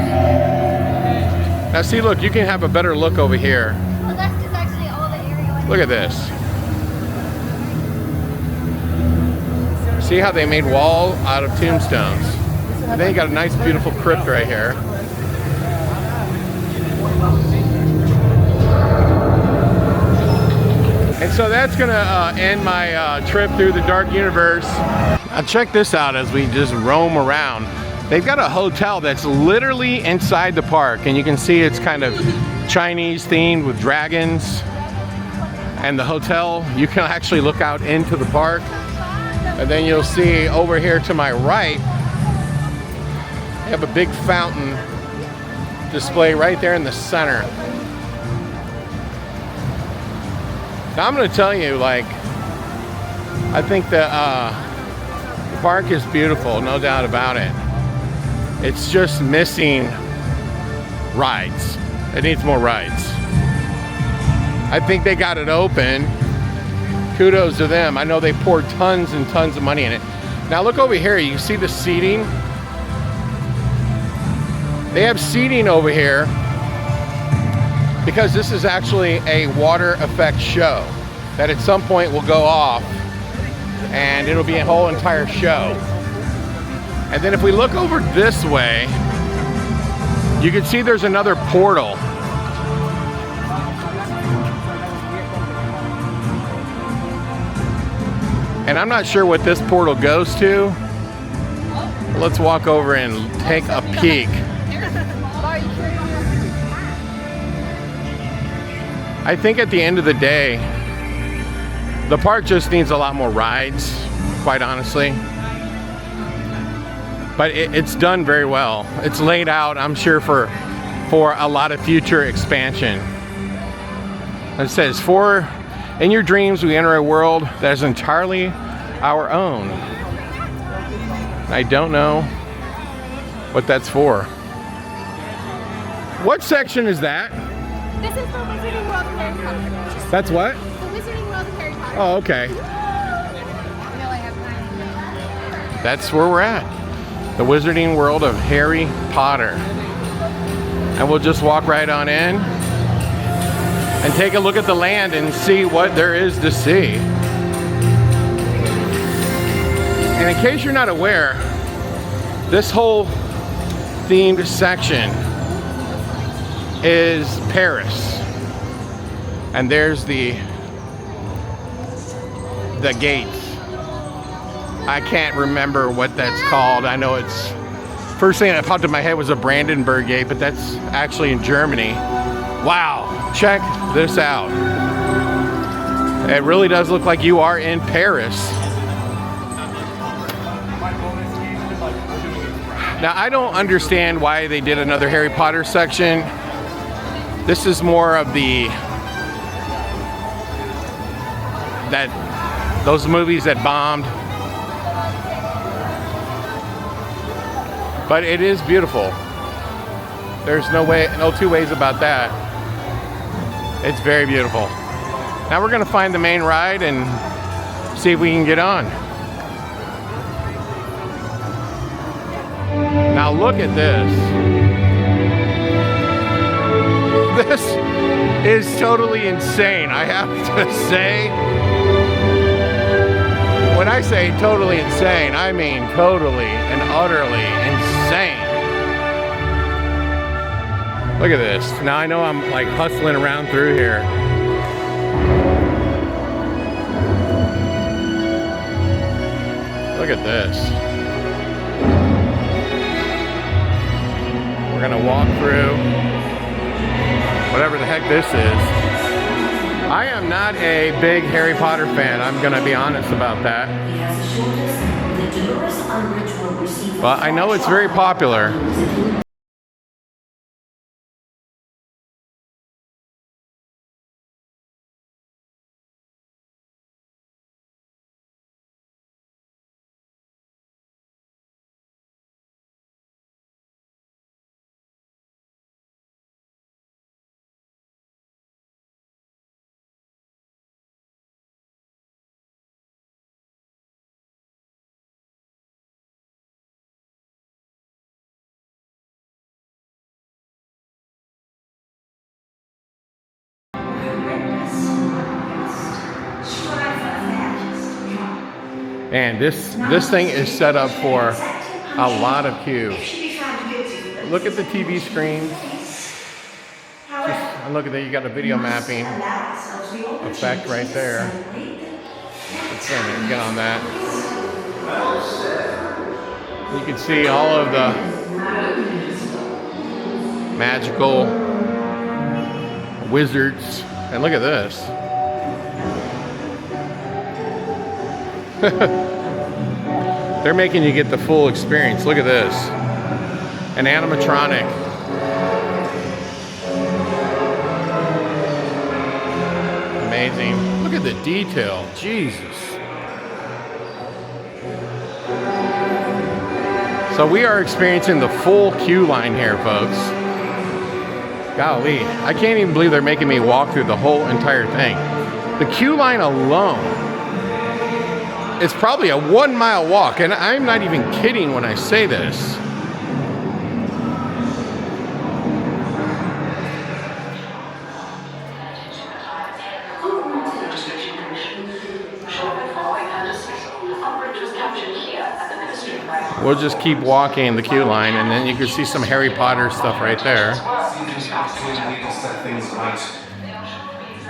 Now see, look, you can have a better look over here. Well, that's just actually all the area. Look at this. See how they made wall out of tombstones? And then you got a nice, beautiful crypt right here. And so that's gonna end my trip through the Dark Universe. Now check this out as we just roam around. They've got a hotel that's literally inside the park, and you can see it's kind of Chinese themed with dragons. And the hotel, you can actually look out into the park. And then you'll see over here to my right, they have a big fountain display right there in the center. Now I'm going to tell you, like, I think the park is beautiful, no doubt about it. It's just missing rides. It needs more rides. I think they got it open. Kudos to them. I know they poured tons and tons of money in it. Now look over here, you see the seating? They have seating over here because this is actually a water effect show that at some point will go off and it'll be a whole entire show. And then if we look over this way, you can see there's another portal. And I'm not sure what this portal goes to. Let's walk over and take a peek. I think at the end of the day, the park just needs a lot more rides, quite honestly. But it's done very well. It's laid out, I'm sure, for a lot of future expansion. It says, in your dreams, we enter a world that is entirely our own. I don't know what that's for. What section is that? This is for Wizarding World of Harry Potter. That's what? The Wizarding World of Harry Potter. Oh, okay. No, I have time. That's where we're at. The Wizarding World of Harry Potter. And we'll just walk right on in and take a look at the land and see what there is to see. And in case you're not aware, this whole themed section is Paris. And there's the gates. I can't remember what that's called. I know it's, first thing that popped in my head was a Brandenburg Gate, but that's actually in Germany. Wow, check this out. It really does look like you are in Paris. Now, I don't understand why they did another Harry Potter section. This is more of those movies that bombed. But it is beautiful. There's no two ways about that. It's very beautiful. Now we're gonna find the main ride and see if we can get on. Now look at this. This is totally insane, I have to say. When I say totally insane, I mean totally and utterly insane. Look at this. Now I know I'm like hustling around through here. Look at this. We're gonna walk through whatever the heck this is. I am not a big Harry Potter fan. I'm gonna be honest about that. But I know it's very popular. And this thing is set up for a lot of queue. Look at the TV screens. And look at that, you got a video mapping effect right there. Let's get on that. You can see all of the magical wizards. And look at this. They're making you get the full experience. Look at this. An animatronic. Amazing. Look at the detail. Jesus. So we are experiencing the full queue line here, folks. Golly. I can't even believe they're making me walk through the whole entire thing. The queue line alone, it's probably a 1 mile walk, and I'm not even kidding when I say this. We'll just keep walking the queue line, and then you can see some Harry Potter stuff right there.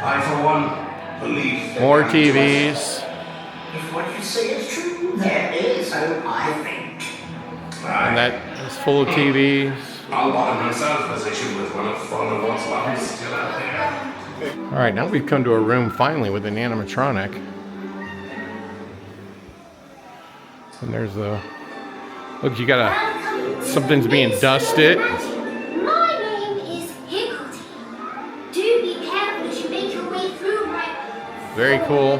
I, for one, believe More TVs. If what you say is true, that is how I think. And that is full of TVs. I'll bottom myself position with one of what's left still out there. All right, now we've come to a room finally with an animatronic. And there's the, look, you got something's being dusted. My name is Higgledy. Do be careful as you make your way through my... Very cool.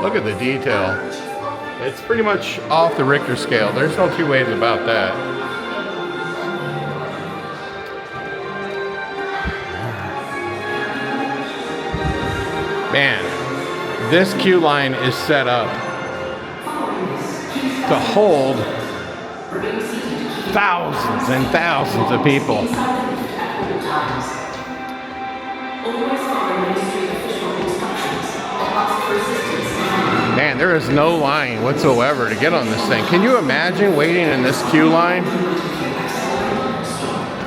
Look at the detail. It's pretty much off the Richter scale. There's no two ways about that. Man, this queue line is set up to hold thousands and thousands of people. Man, there is no line whatsoever to get on this thing. Can you imagine waiting in this queue line?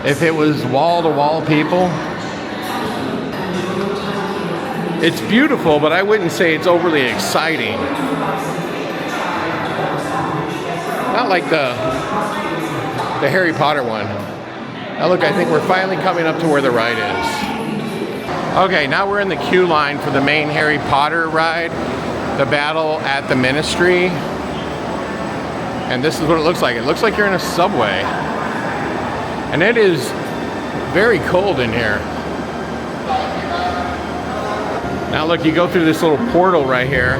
If it was wall-to-wall people? It's beautiful, but I wouldn't say it's overly exciting. Not like the Harry Potter one. Now look, I think we're finally coming up to where the ride is. Okay, now we're in the queue line for the main Harry Potter ride. The Battle at the Ministry. And this is what it looks like. It looks like you're in a subway. And it is very cold in here. Now look, you go through this little portal right here.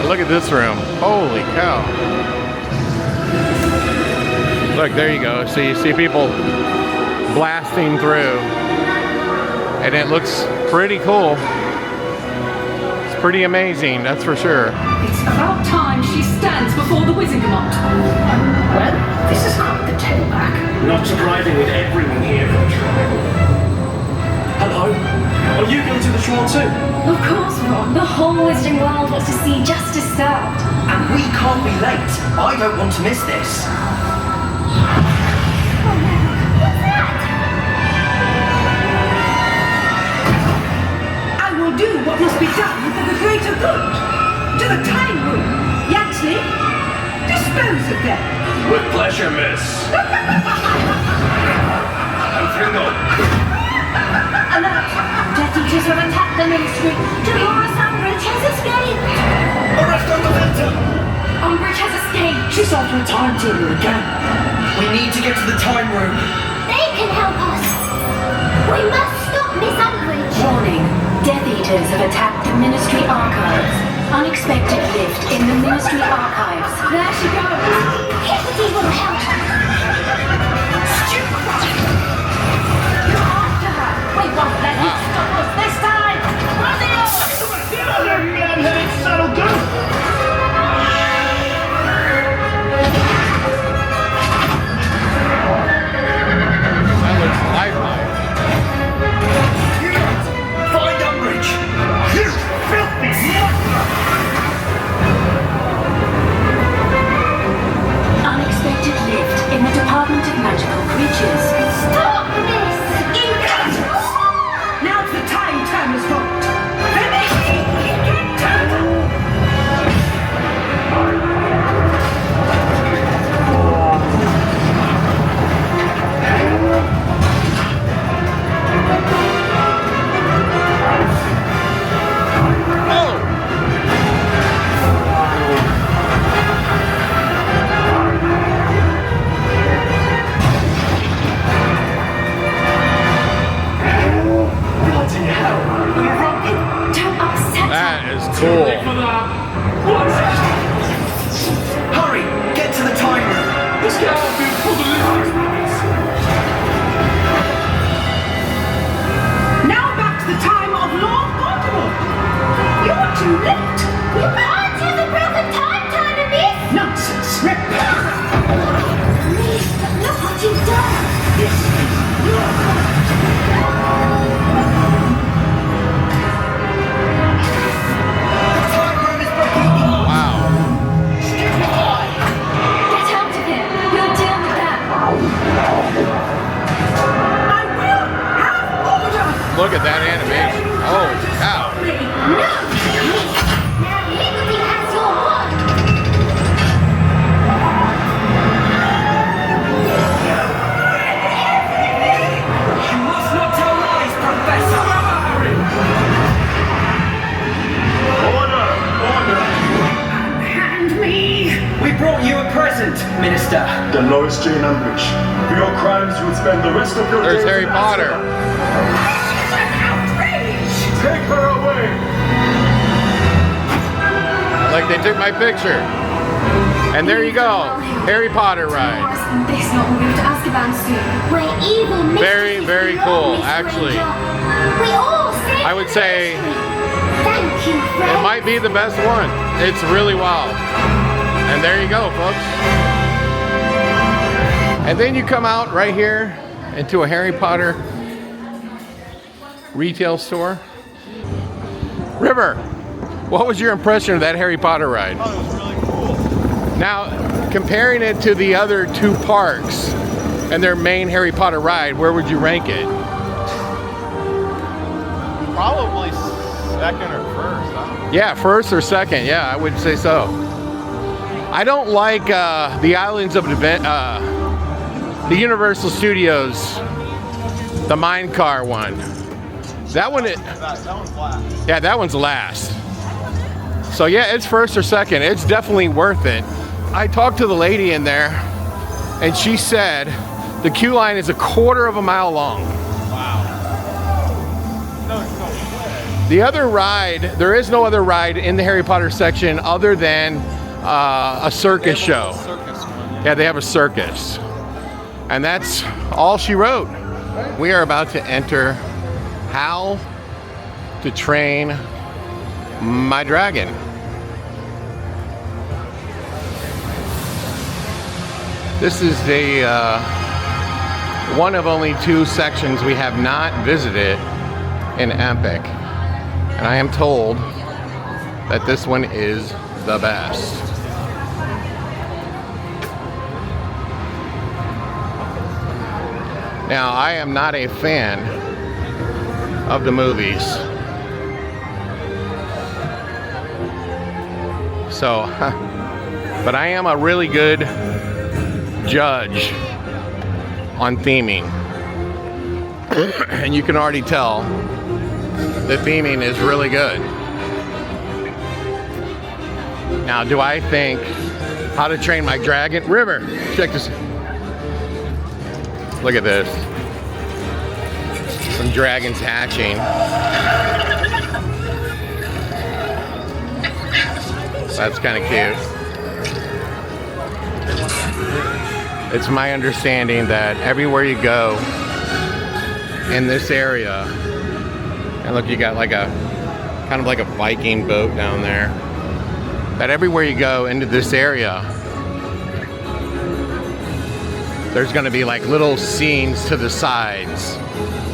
Look at this room. Holy cow. Look, there you go. So you see people blasting through. And it looks pretty cool. Pretty amazing, that's for sure. It's about time she stands before the Wizardgamot. Well, much arriving with everyone here for the trial. Hello? Are you going to the trial too? Of course, Ron. The whole Wizarding World wants to see justice served. And we can't be late. I don't want to miss this. I will do what must be done for the greater good. To the time room. Yaxley, dispose of them. With pleasure, miss. And Fringo. Alert! Death Eaters have attacked the ministry. Dolores Umbridge has escaped. Arrest on the letter! Umbridge has escaped. She's after a time turner again. We need to get to the time room. They can help us. We must stop Miss Umbridge. Warning. Death Eaters have attacked the Ministry Archives. Unexpected lift in the Ministry Archives. There she goes. Hickory will help. You're after her. We won't let you stop us this time. Run the Get out there, man-headed saddle goat! That looks lifelike. Find Umbridge! You filthy monster! Unexpected lift in the Department of Magical Creatures. Stop this! Now's the time turner's vote. Finish! Get turner! Bloody hell! Don't upset That her. is cool. Hurry, get to the time room. Let's get out before the listeners. Now back to the time of Lord Voldemort. You're too late. You can't use a broken time turner, miss! Nonsense. Rip. Please, look what you've done! Wow. Get out of here. We'll deal with that. I will have order. Look at that animation. Oh, cow. No! Now Hickory has your word! You must not tell lies, Professor. Order! Order! Hand me. We brought you a present, Minister. The Lois Jane Umbridge. For your crimes, you will spend the rest of your There's days Harry in Potter. Azkaban. Take her away! Like they took my picture. And there you go. Harry Potter ride. This not moved to Azkaban soon. Where evil Very, mistresses very belong, cool, Miss actually. Granger. We all saved I would the say ministry. Thank you, friend. it might be the best one. It's really wild. And there you go, folks. And then you come out right here into a Harry Potter retail store. River, what was your impression of that Harry Potter ride? Oh, it was really cool. Now, comparing it to the other two parks and their main Harry Potter ride, where would you rank it? Probably second or first. I don't know. Yeah, first or second. Yeah, I would say so. I don't like the Islands of the Universal Studios, the mine car one. That one, That one's last. yeah, that one's last. So yeah, it's first or second. It's definitely worth it. I talked to the lady in there, and she said the queue line is 1/4 of a mile long. Wow. No way. The other ride, there is no other ride in the Harry Potter section other than a circus show. Circus one. Yeah, they have a circus. And that's all she wrote. We are about to enter How to Train My Dragon. This is the one of only 2 sections we have not visited in Epic. And I am told that this one is the best. Now, I am not a fan of the movies. So, but I am a really good judge on theming. And you can already tell the theming is really good. Now, do I think How to Train My Dragon? River, check this. Look at this. Some dragons hatching. That's kind of cute. It's my understanding that everywhere you go in this area, and look, you got like a kind of like a Viking boat down there, that everywhere you go into this area, there's going to be like little scenes to the sides,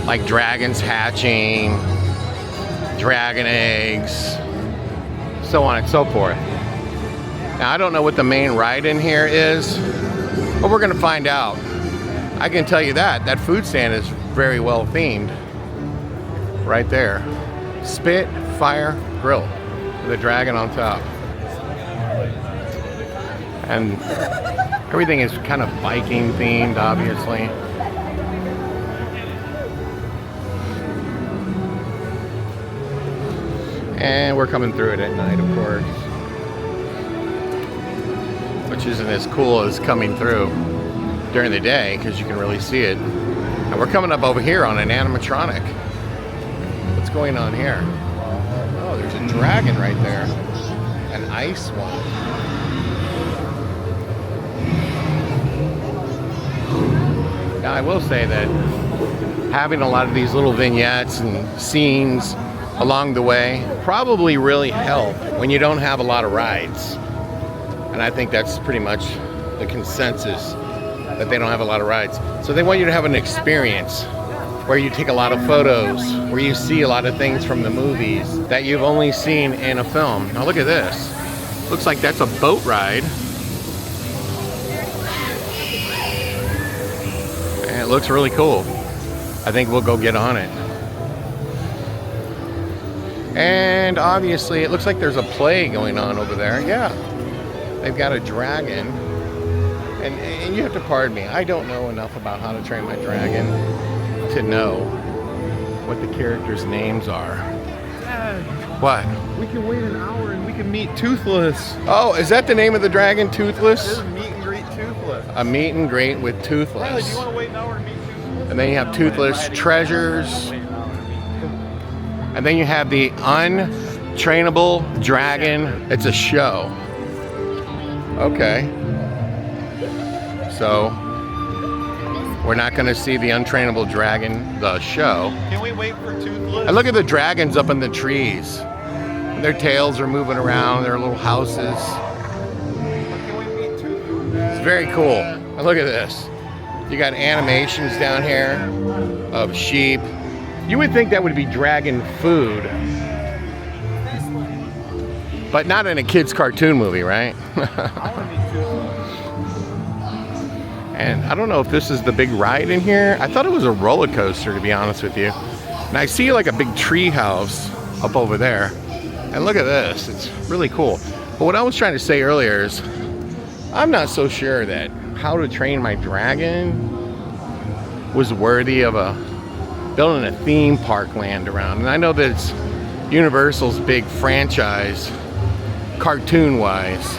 like dragons hatching, dragon eggs, so on and so forth. Now, I don't know what the main ride in here is, but we're going to find out. I can tell you that food stand is very well themed. Right there. Spit, fire, grill. With a dragon on top. And everything is kind of Viking themed, obviously. And we're coming through it at night, of course. Which isn't as cool as coming through during the day, because you can really see it. And we're coming up over here on an animatronic. What's going on here? Oh, there's a dragon right there. An ice one. Now, I will say that having a lot of these little vignettes and scenes along the way probably really help when you don't have a lot of rides. And I think that's pretty much the consensus, that they don't have a lot of rides. So they want you to have an experience where you take a lot of photos, where you see a lot of things from the movies that you've only seen in a film. Now look at this. Looks like that's a boat ride. And it looks really cool. I think we'll go get on it. And obviously it looks like there's a play going on over there. Yeah. They've got a dragon. And you have to pardon me. I don't know enough about How to Train My Dragon to know what the characters' names are. What? We can wait an hour and we can meet Toothless. Oh, is that the name of the dragon, Toothless? This is meet and greet Toothless. A meet and greet with Toothless. Riley, do you want to wait an hour to meet Toothless? And then you have Toothless treasures. And then you have the untrainable dragon. It's a show. Okay. So, we're not going to see the untrainable dragon, the show. Can we wait for Toothless? And look at the dragons up in the trees. Their tails are moving around, their little houses. Can we meet Toothless? It's very cool. And look at this. You got animations down here of sheep. You would think that would be dragon food. But not in a kid's cartoon movie, right? And I don't know if this is the big ride in here. I thought it was a roller coaster, to be honest with you. And I see like a big tree house up over there. And look at this, it's really cool. But what I was trying to say earlier is, I'm not so sure that How to Train My Dragon was worthy of building a theme park land around. And I know that it's Universal's big franchise, cartoon-wise.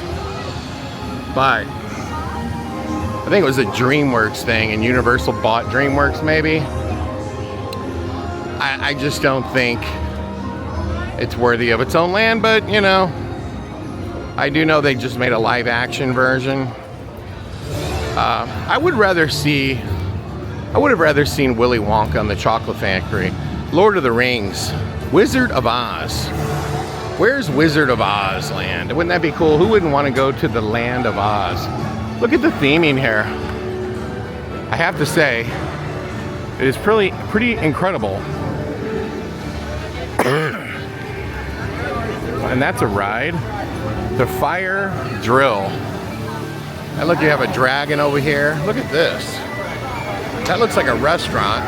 But I think it was a DreamWorks thing, and Universal bought DreamWorks, maybe. I just don't think it's worthy of its own land, but you know, I do know they just made a live action version. I would have rather seen Willy Wonka and the Chocolate Factory. Lord of the Rings, Wizard of Oz. Where's Wizard of Oz land? Wouldn't that be cool? Who wouldn't want to go to the land of Oz? Look at the theming here. I have to say, It is pretty incredible. And that's a ride. The fire drill. And look, you have a dragon over here. Look at this. That looks like a restaurant.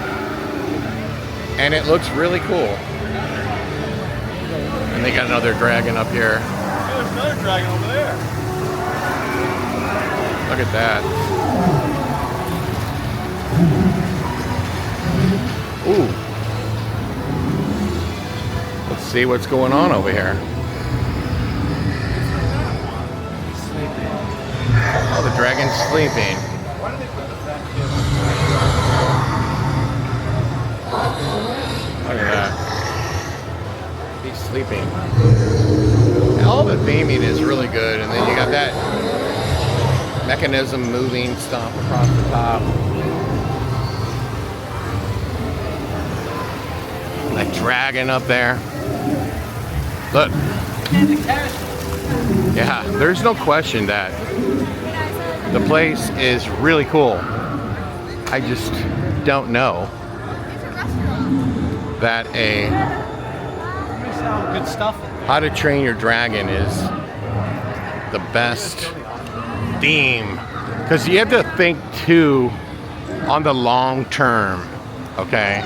And it looks really cool. And they got another dragon up here. Oh, there's another dragon over there. Look at that. Ooh. Let's see what's going on over here. Oh, the dragon's sleeping. Look at that. He's sleeping. And all the theming is really good. And then you got that mechanism moving stuff across the top. That dragon up there. Look. Yeah, there's no question that the place is really cool. I just don't know that Good stuff. How to Train Your Dragon is the best theme, because you have to think too on the long term. Okay,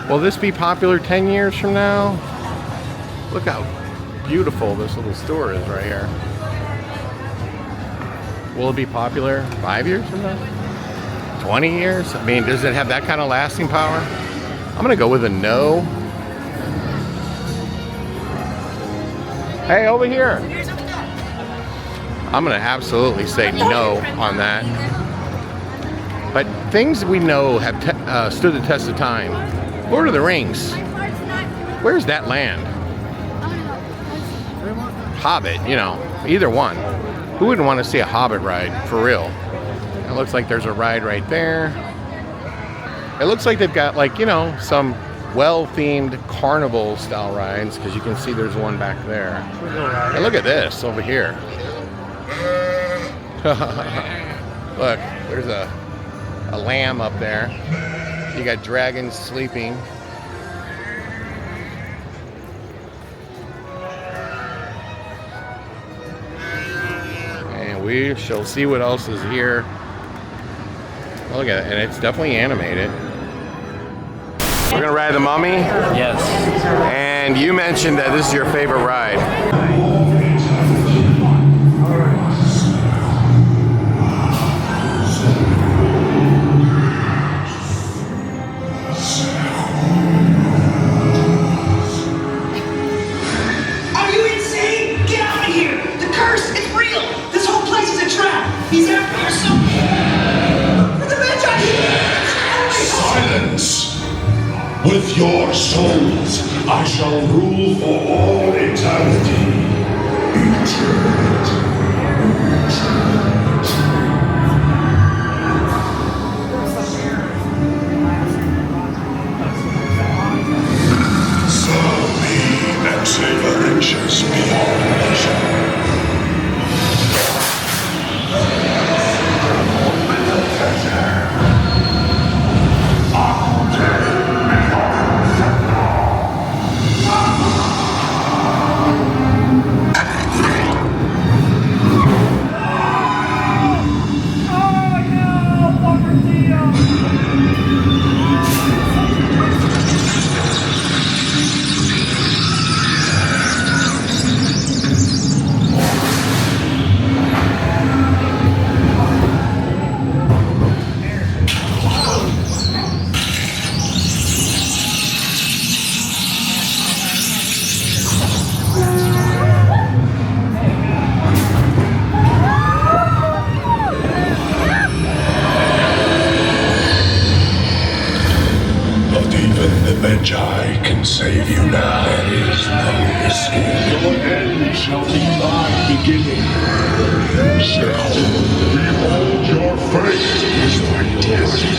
will this be popular 10 years from now? Look how beautiful this little store is right here. Will it be popular 5 years from now? 20 years? I mean, does it have that kind of lasting power? I'm gonna go with a no. Hey, over here. I'm gonna absolutely say no on that. But things we know have stood the test of time. Lord of the Rings. Where's that land? Hobbit, you know, either one. Who wouldn't want to see a Hobbit ride, for real? It looks like there's a ride right there. It looks like they've got, like, you know, some well-themed carnival style rides, because you can see there's one back there. And look at this over here. Look, there's a lamb up there. You got dragons sleeping. And we shall see what else is here. Look at it, and it's definitely animated. We're gonna ride the Mummy? Yes. And you mentioned that this is your favorite ride. Are you insane? Get out of here! The curse, it's real! This whole place is a trap! He's after your soul! The Magi! Silence! With your souls, I shall rule for all eternity. Serve me and savor riches beyond measure. Magi can save you now. There is no escape. Your end shall be my beginning. Behold your fate. Your destiny.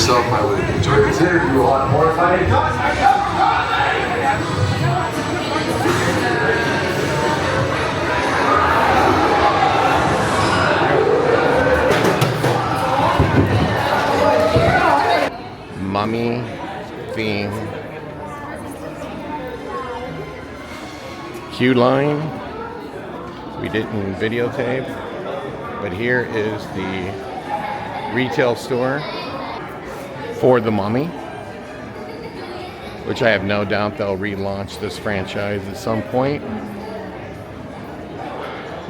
yourself, I would enjoy this interview a lot more if I had gotten my cup of coffee. Mummy theme. Queue line. We didn't videotape, but here is the retail store for the Mummy, which I have no doubt they'll relaunch this franchise at some point.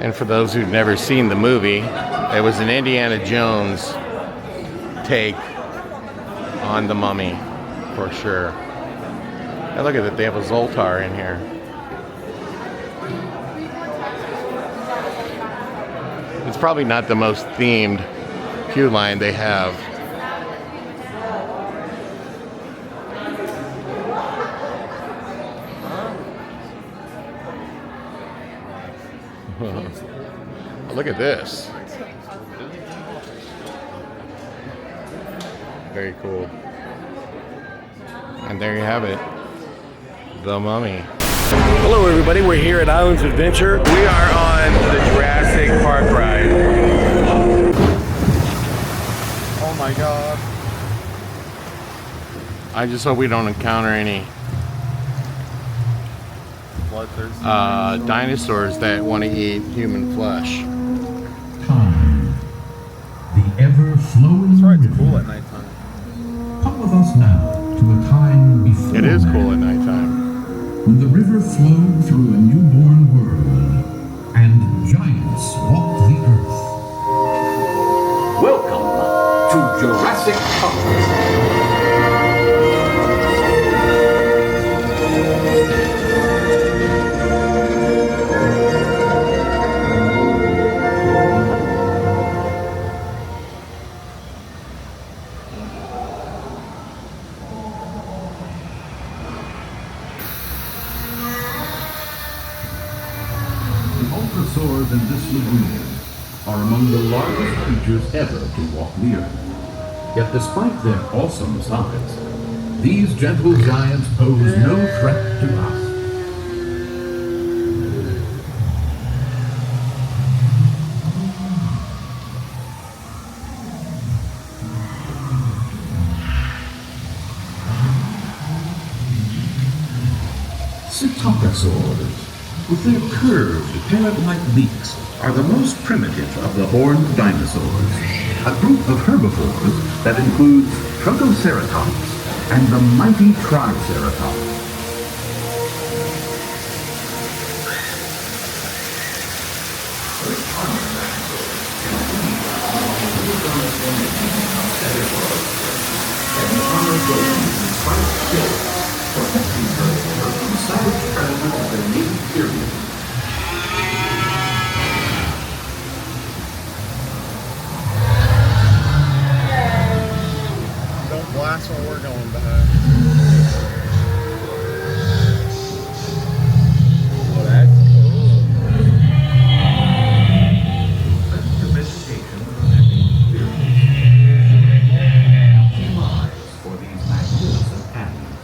And for those who've never seen the movie, it was an Indiana Jones take on the Mummy, for sure. Now look at it, they have a Zoltar in here. It's probably not the most themed queue line they have. Look at this. Very cool. And there you have it. The Mummy. Hello everybody, we're here at Islands Adventure. We are on the Jurassic Park ride. Oh my god. I just hope we don't encounter any dinosaurs that want to eat human flesh. Time. The ever-flowing river. Cool at nighttime. Come with us now to a time before. It is cool at nighttime. When the river flowed through a newborn world, and giants walked the earth. Welcome to Jurassic Park. Dinosaurs in this lagoon are among the largest creatures ever to walk the earth. Yet despite their awesome size, these gentle giants pose no threat to us. Psittacosaurs, with their curved, parrot-like beaks, are the most primitive of the horned dinosaurs, a group of herbivores that includes Triceratops and the mighty Triceratops. Protecting her from savage predators of their native period. Don't blast while we're going back. Oh, that's cool. That's the vegetation protecting lives for these magnificent animals.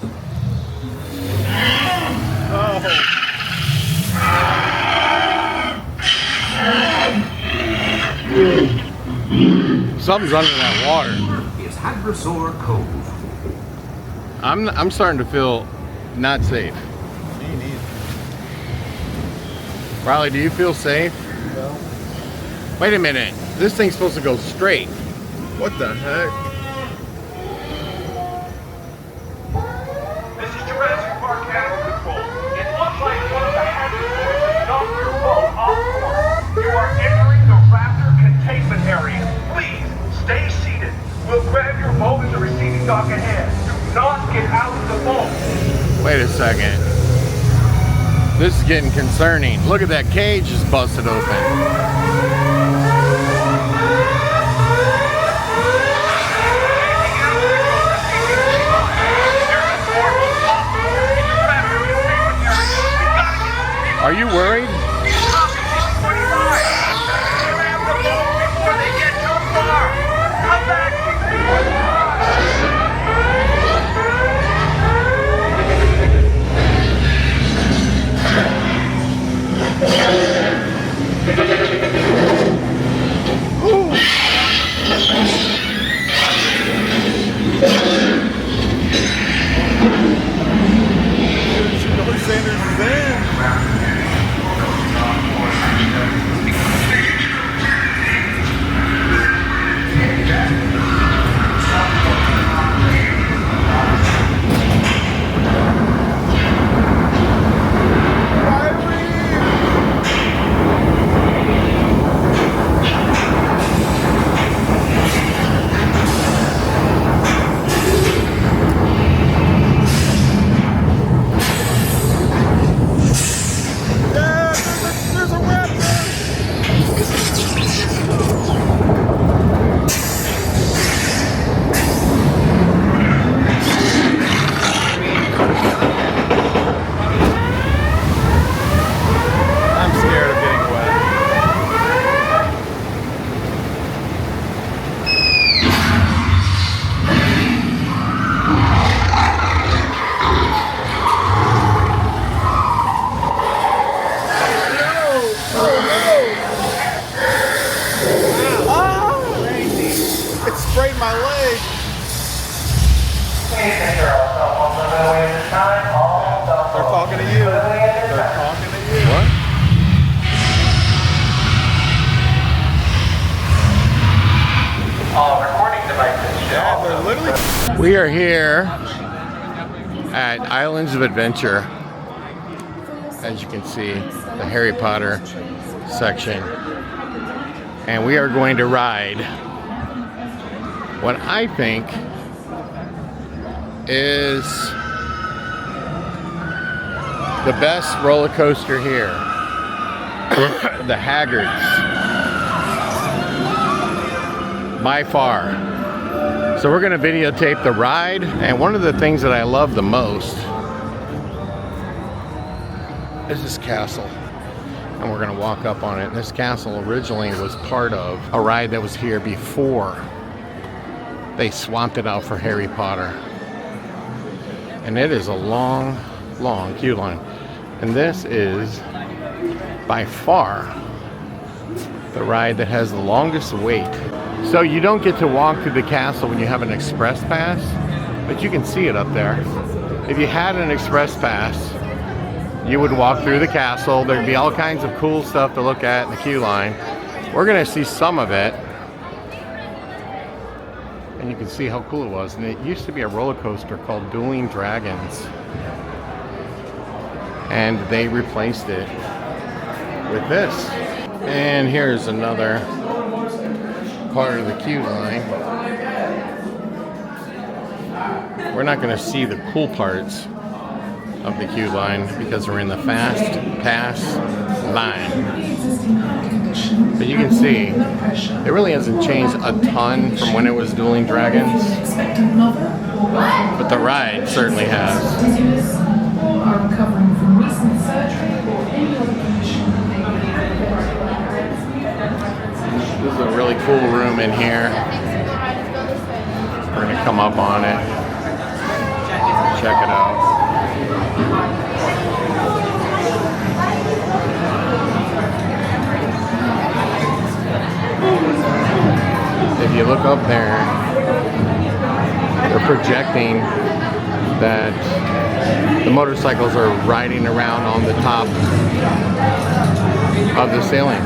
Something's under that water. Is Hadrosaur Cove. I'm starting to feel not safe. Me neither. Riley, do you feel safe? No. Wait a minute. This thing's supposed to go straight. What the heck? This is Jurassic Park Animal Control. It looks like one of the Hadrosaurs knocked your boat off course. You are entering the raptor containment area. Please, stay seated. We'll grab your boat at the receiving dock ahead. Do not get out of the boat. Wait a second. This is getting concerning. Look at that cage just busted open. Are you worried? They're talking to you. They're talking to you. What? All recording devices. Yeah, they're literally. We are here at Islands of Adventure. As you can see, the Harry Potter section. And we are going to ride what I think is the best roller coaster here. The Hagrids. By far. So we're going to videotape the ride, and one of the things that I love the most is this castle. And we're going to walk up on it. And this castle originally was part of a ride that was here before they swapped it out for Harry Potter. And it is a long, long queue line. And this is by far the ride that has the longest wait. So you don't get to walk through the castle when you have an express pass, but you can see it up there. If you had an express pass, you would walk through the castle. There'd be all kinds of cool stuff to look at in the queue line. We're gonna see some of it. And you can see how cool it was. And it used to be a roller coaster called Dueling Dragons. And they replaced it with this. And here's another part of the queue line. We're not going to see the cool parts of the queue line because we're in the fast pass line. But you can see it really hasn't changed a ton from when it was Dueling Dragons, but the ride certainly has. This is a really cool room in here. We're going to come up on it, check it out. If you look up there, they're projecting that the motorcycles are riding around on the top of the ceiling.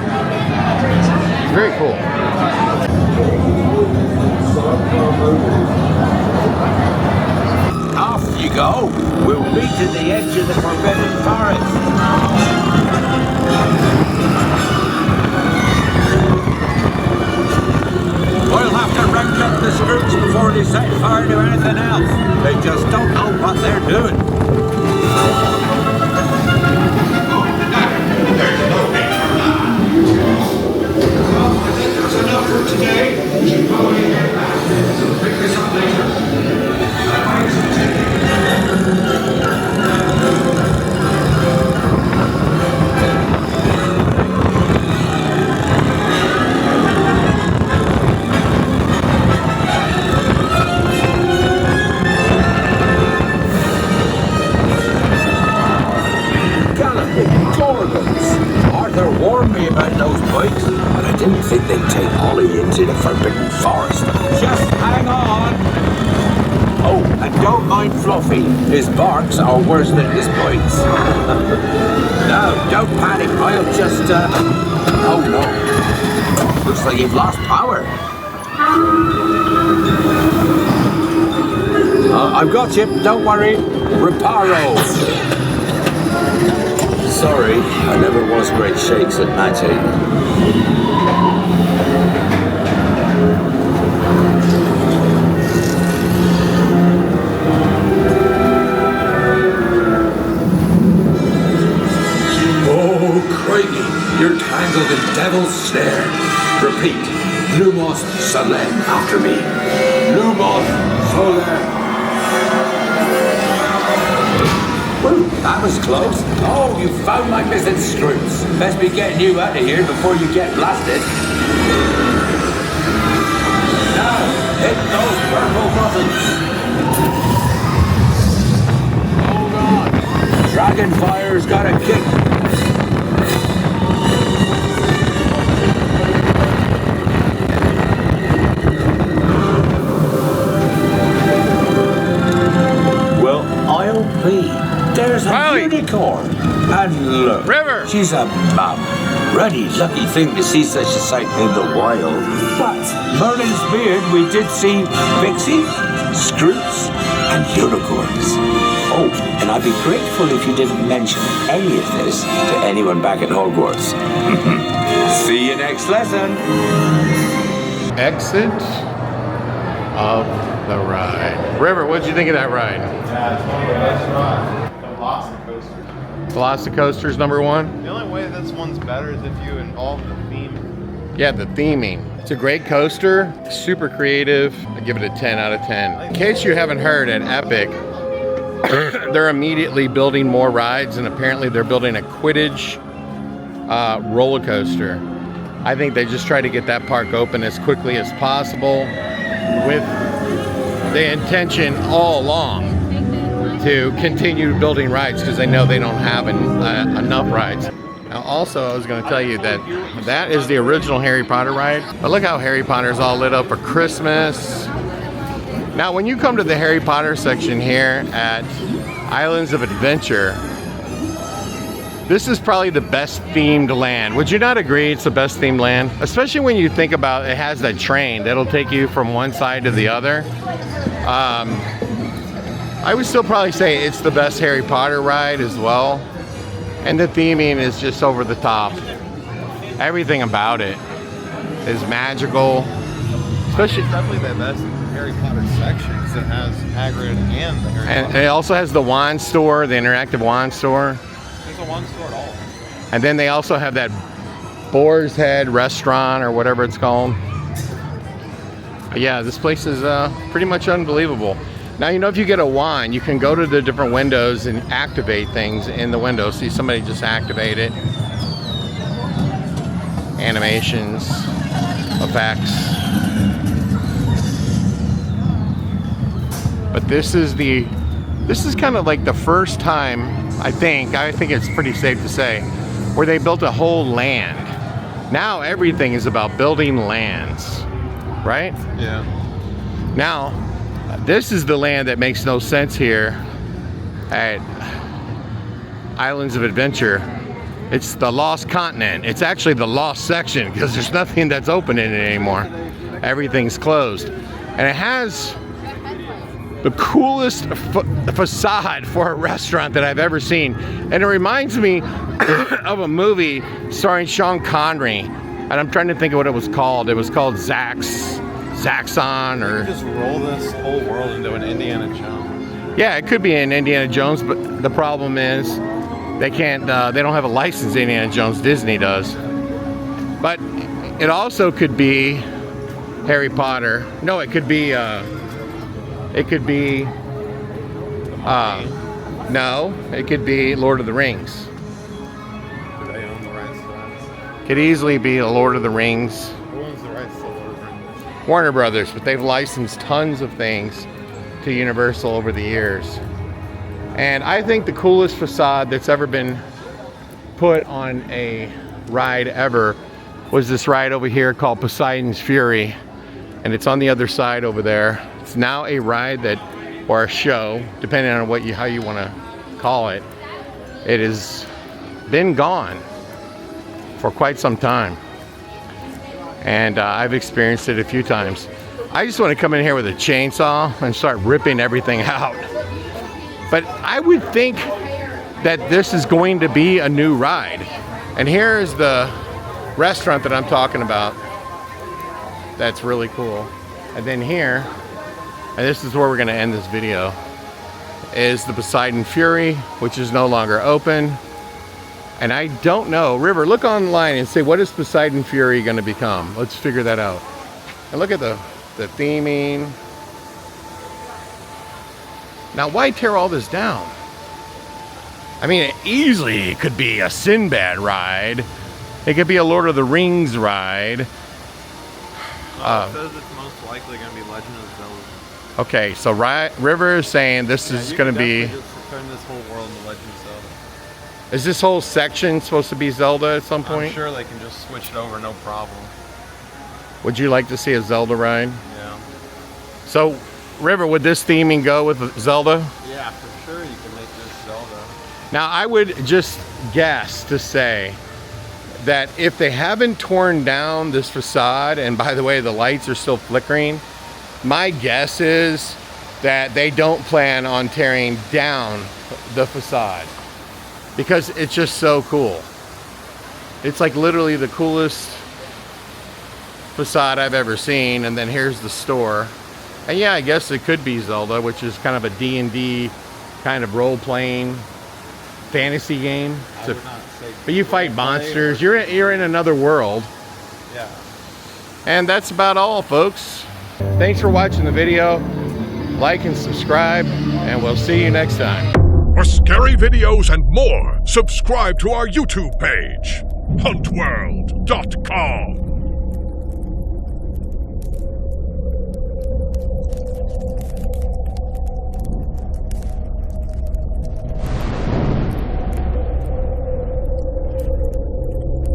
It's very cool. Off you go. We'll meet at the edge of the Forbidden Forest. We'll have to wrench up the screws before they set fire to anything else. They just don't know what they're doing. There's no need for that. Well, I think that's enough for today. We should probably get back. Pick this up later. Arthur warned me about those bikes, but I didn't think they'd take Ollie into the Forbidden Forest. Just hang on! Oh, and don't mind Fluffy. His barks are worse than his bites. No, don't panic. I'll just, oh no. Looks like you've lost power. I've got you. Don't worry. Reparo. Sorry, I never was great shakes at magic. Oh, crikey, you're tangled in devil's snare. Repeat, Lumos Solen after me. Lumos Solen. That was close. Oh, you found my missing screws. Best be getting you out of here before you get blasted. Now, hit those purple buttons. Hold on. Dragonfire's got a kick. There's a Riley. unicorn. And look, River. she's a mum. Really lucky thing to see such a sight in the wild. But Merlin's beard, we did see pixies, scroots, and unicorns. Oh, and I'd be grateful if you didn't mention any of this to anyone back at Hogwarts. See you next lesson. Exit of the ride. River, what'd you think of that ride? Yeah, it's one of the best rides. Velocicoaster. Velocicoaster's number one? The only way this one's better is if you involve the theme. Yeah, the theming. It's a great coaster, super creative. I give it a 10 out of 10. In case you haven't heard, at Epic, they're immediately building more rides, and apparently they're building a Quidditch roller coaster. I think they just try to get that park open as quickly as possible with the intention all along to continue building rides because they know they don't have enough rides. Now also, I was going to tell you that that is the original Harry Potter ride. But look how Harry Potter's all lit up for Christmas. Now when you come to the Harry Potter section here at Islands of Adventure, this is probably the best themed land. Would you not agree it's the best themed land? Especially when you think about it has that train that'll take you from one side to the other. I would still probably say it's the best Harry Potter ride as well. And the theming is just over the top. Everything about it is magical. Especially, It's definitely the best Harry Potter section because it has Hagrid and the Harry and Potter. it also has the wand store, the interactive wand store. There's a one store at all. And then they also have that Boar's Head restaurant or whatever it's called. Yeah, this place is pretty much unbelievable. Now, you know, if you get a wand, you can go to the different windows and activate things in the window. See somebody just activate it. Animations, effects. But this is kind of like the first time, I think it's pretty safe to say, where they built a whole land. Now everything is about building lands, right? Yeah. Now, this is the land that makes no sense here at Islands of Adventure. It's the Lost Continent. It's actually the Lost section because there's nothing that's open in it anymore. Everything's closed. And it has the coolest facade for a restaurant that I've ever seen. And it reminds me of a movie starring Sean Connery. And I'm trying to think of what it was called. It was called Zaxxon or... Just roll this whole world into an Indiana Jones. Yeah, it could be an Indiana Jones, but the problem is they can't, they don't have a license Indiana Jones, Disney does. But it also could be Harry Potter. No, it could be, no, it could be Lord of the Rings. Do they own the rights to that? Could easily be a Lord of the Rings. Who owns the rights to Lord of the Rings? Warner Brothers, but they've licensed tons of things to Universal over the years. And I think the coolest facade that's ever been put on a ride ever was this ride over here called Poseidon's Fury. And it's on the other side over there. It's now a ride that, or a show, depending on how you want to call it. It has been gone for quite some time. And I've experienced it a few times. I just want to come in here with a chainsaw and start ripping everything out. But I would think that this is going to be a new ride. And here's the restaurant that I'm talking about. That's really cool. And then here, and this is where we're going to end this video, is the Poseidon Fury, which is no longer open. And I don't know. River, look online and say, what is Poseidon Fury going to become? Let's figure that out. And look at the theming. Now, why tear all this down? I mean, it easily could be a Sinbad ride. It could be a Lord of the Rings ride. It says it's most likely going to be Legend of Zelda. Okay, so River is saying this is going to be... Just turn this whole world into Legend of Zelda. Is this whole section supposed to be Zelda at some point? I'm sure they can just switch it over, no problem. Would you like to see a Zelda ride? Yeah. So, River, would this theming go with Zelda? Yeah, for sure you can make this Zelda. Now, I would just guess to say that if they haven't torn down this facade, and by the way, the lights are still flickering, my guess is that they don't plan on tearing down the facade because it's just so cool. It's like literally the coolest facade I've ever seen. And then here's the store. And yeah, I guess it could be Zelda, which is kind of a D&D kind of role-playing fantasy game. But you fight monsters. You're in another world. Yeah. And that's about all, folks. Thanks for watching the video. Like and subscribe, and we'll see you next time. For scary videos and more, subscribe to our YouTube page, huntworld.com.